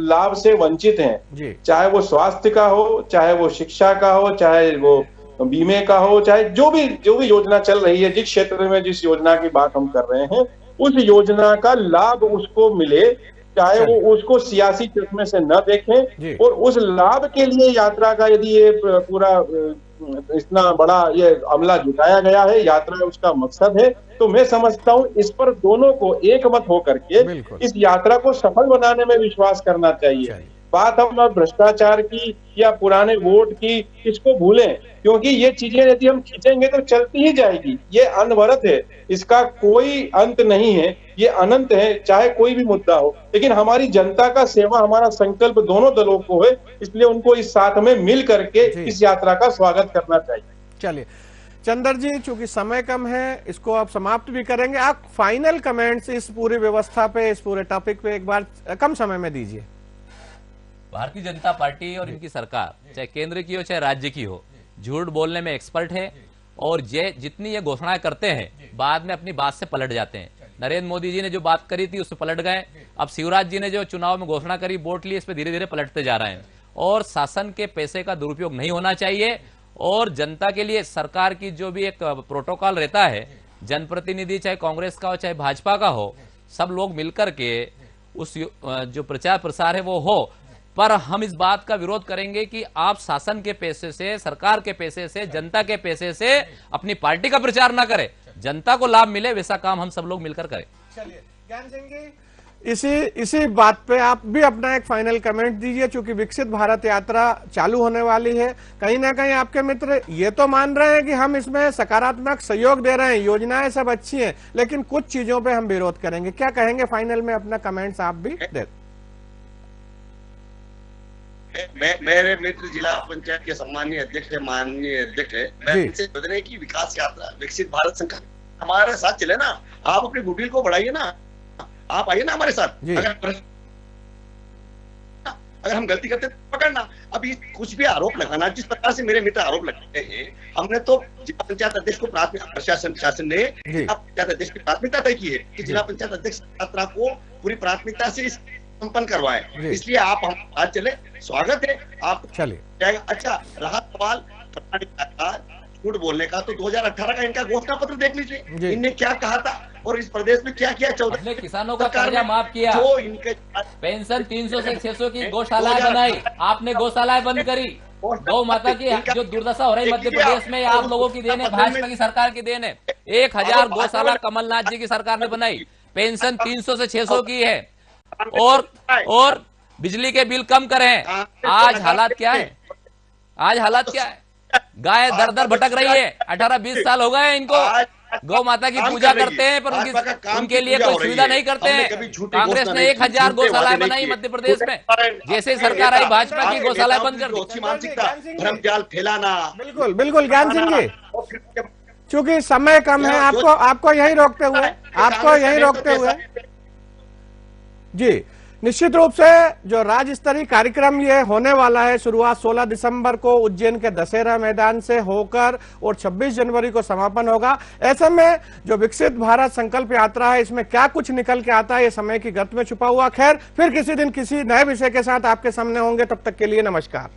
लाभ से वंचित हैं, चाहे वो स्वास्थ्य का हो, चाहे वो शिक्षा का हो, चाहे वो बीमे का हो, चाहे जो भी योजना चल रही है, जिस क्षेत्र में जिस योजना की बात हम कर रहे हैं, उस योजना का लाभ उसको मिले, चाहे वो उसको सियासी चश्मे से न देखें। और उस लाभ के लिए यात्रा का यदि ये पूरा इतना बड़ा ये अमला जुटाया गया है, यात्रा उसका मकसद है, तो मैं समझता हूं इस पर दोनों को एकमत होकर के इस यात्रा को सफल बनाने में विश्वास करना चाहिए। बात हम भ्रष्टाचार की या पुराने वोट की, इसको भूलें, क्योंकि ये चीजें यदि हम खींचेंगे तो चलती ही जाएगी। ये अनवरत है, इसका कोई अंत नहीं है, ये अनंत है, चाहे कोई भी मुद्दा हो। लेकिन हमारी जनता का सेवा, हमारा संकल्प दोनों दलों को है, इसलिए उनको इस साथ में मिल करके इस यात्रा का स्वागत करना चाहिए। चलिए चंदर जी, चूंकि समय कम है, इसको आप समाप्त भी करेंगे। आप फाइनल कमेंट्स इस पूरी व्यवस्था पे, इस पूरे टॉपिक पे एक बार कम समय में दीजिए। भारतीय जनता पार्टी और इनकी सरकार, चाहे केंद्र की हो चाहे राज्य की हो, झूठ बोलने में एक्सपर्ट है और ये जितनी ये घोषणाएं करते हैं बाद में अपनी बात से पलट जाते हैं। नरेंद्र मोदी जी ने जो बात करी थी उससे पलट गए। अब शिवराज जी ने जो चुनाव में घोषणा करी, वोट लिए, इस पे धीरे धीरे पलटते जा रहे हैं। और शासन के पैसे का दुरुपयोग नहीं होना चाहिए और जनता के लिए सरकार की जो भी एक प्रोटोकॉल रहता है, जनप्रतिनिधि चाहे कांग्रेस का हो चाहे भाजपा का हो, सब लोग मिलकर के उस जो प्रचार प्रसार है वो हो। पर हम इस बात का विरोध करेंगे कि आप शासन के पैसे से, सरकार के पैसे से, जनता के पैसे से अपनी पार्टी का प्रचार ना करें। जनता को लाभ मिले वैसा काम हम सब लोग मिलकर करें। चलिए ज्ञान सिंह जी, इसी बात पे आप भी अपना एक फाइनल कमेंट दीजिए, क्योंकि विकसित भारत यात्रा चालू होने वाली है। कहीं ना कहीं आपके मित्र ये तो मान रहे हैं कि हम इसमें सकारात्मक सहयोग दे रहे हैं, योजनाएं सब अच्छी हैं, लेकिन कुछ चीजों पे हम विरोध करेंगे। क्या कहेंगे फाइनल में? अपना कमेंट्स आप भी दे। मेरे मित्र जिला पंचायत के सम्मानीय अध्यक्ष है, माननीय अध्यक्ष है, मैं इनसे योजना की विकास यात्रा विकसित भारत संकल्प हमारे साथ चले ना, आप अपनी गुडविल को बढ़ाइए ना, आप आइए ना हमारे साथ। अगर हम गलती करते तो पकड़ना। अभी कुछ भी आरोप लगाना, जिस प्रकार से मेरे मित्र आरोप लगाते हैं, हमने तो जिला पंचायत अध्यक्ष को प्राथमिक शासन ने जिला पंचायत अध्यक्ष की प्राथमिकता तय की है कि जिला पंचायत अध्यक्ष यात्रा को पूरी प्राथमिकता से संपन्न करवाए। इसलिए आप हम आज चले, स्वागत है आप चलिए। अच्छा रहा सवाल झूठ बोलने का, तो 2018 का इनका घोषणा पत्र देख लीजिए, इनने क्या कहा था और इस प्रदेश में क्या किया। 14 किसानों का कर्जा माफ किया, जो इनके पेंशन 300 से 600 की गौशालाएं बनाई, आपने गौशालाएं बंद करी। गौ माता की जो दुर्दशा हो रही मध्य प्रदेश में आप लोगों की देन है, भाजपा की सरकार की देन है। 1000 गौशाला कमलनाथ जी की सरकार ने बनाई, पेंशन 300 से 600 की है, और बिजली के बिल कम करे हैं। आज हालात क्या है? आज हालात क्या है? गाय दर दर भटक रही है। 18-20 साल हो गए इनको, गौ माता की पूजा करते हैं पर उनके लिए कोई सुविधा नहीं करते हैं। कांग्रेस ने 1000 गौशालाएं बनाई मध्य प्रदेश में, जैसे सरकार आई भाजपा की गौशालाएं बंद कर दी। भ्रम जाल फैलाना। बिल्कुल बिल्कुल ज्ञान सिंह जी, चूंकि समय कम है, आपको यही रोकते हुए जी, निश्चित रूप से जो राज्य स्तरीय कार्यक्रम ये होने वाला है, शुरुआत 16 दिसंबर को उज्जैन के दशहरा मैदान से होकर और 26 जनवरी को समापन होगा। ऐसे में जो विकसित भारत संकल्प यात्रा है, इसमें क्या कुछ निकल के आता है, ये समय की गत में छुपा हुआ। खैर, फिर किसी दिन किसी नए विषय के साथ आपके सामने होंगे, तब तक के लिए नमस्कार।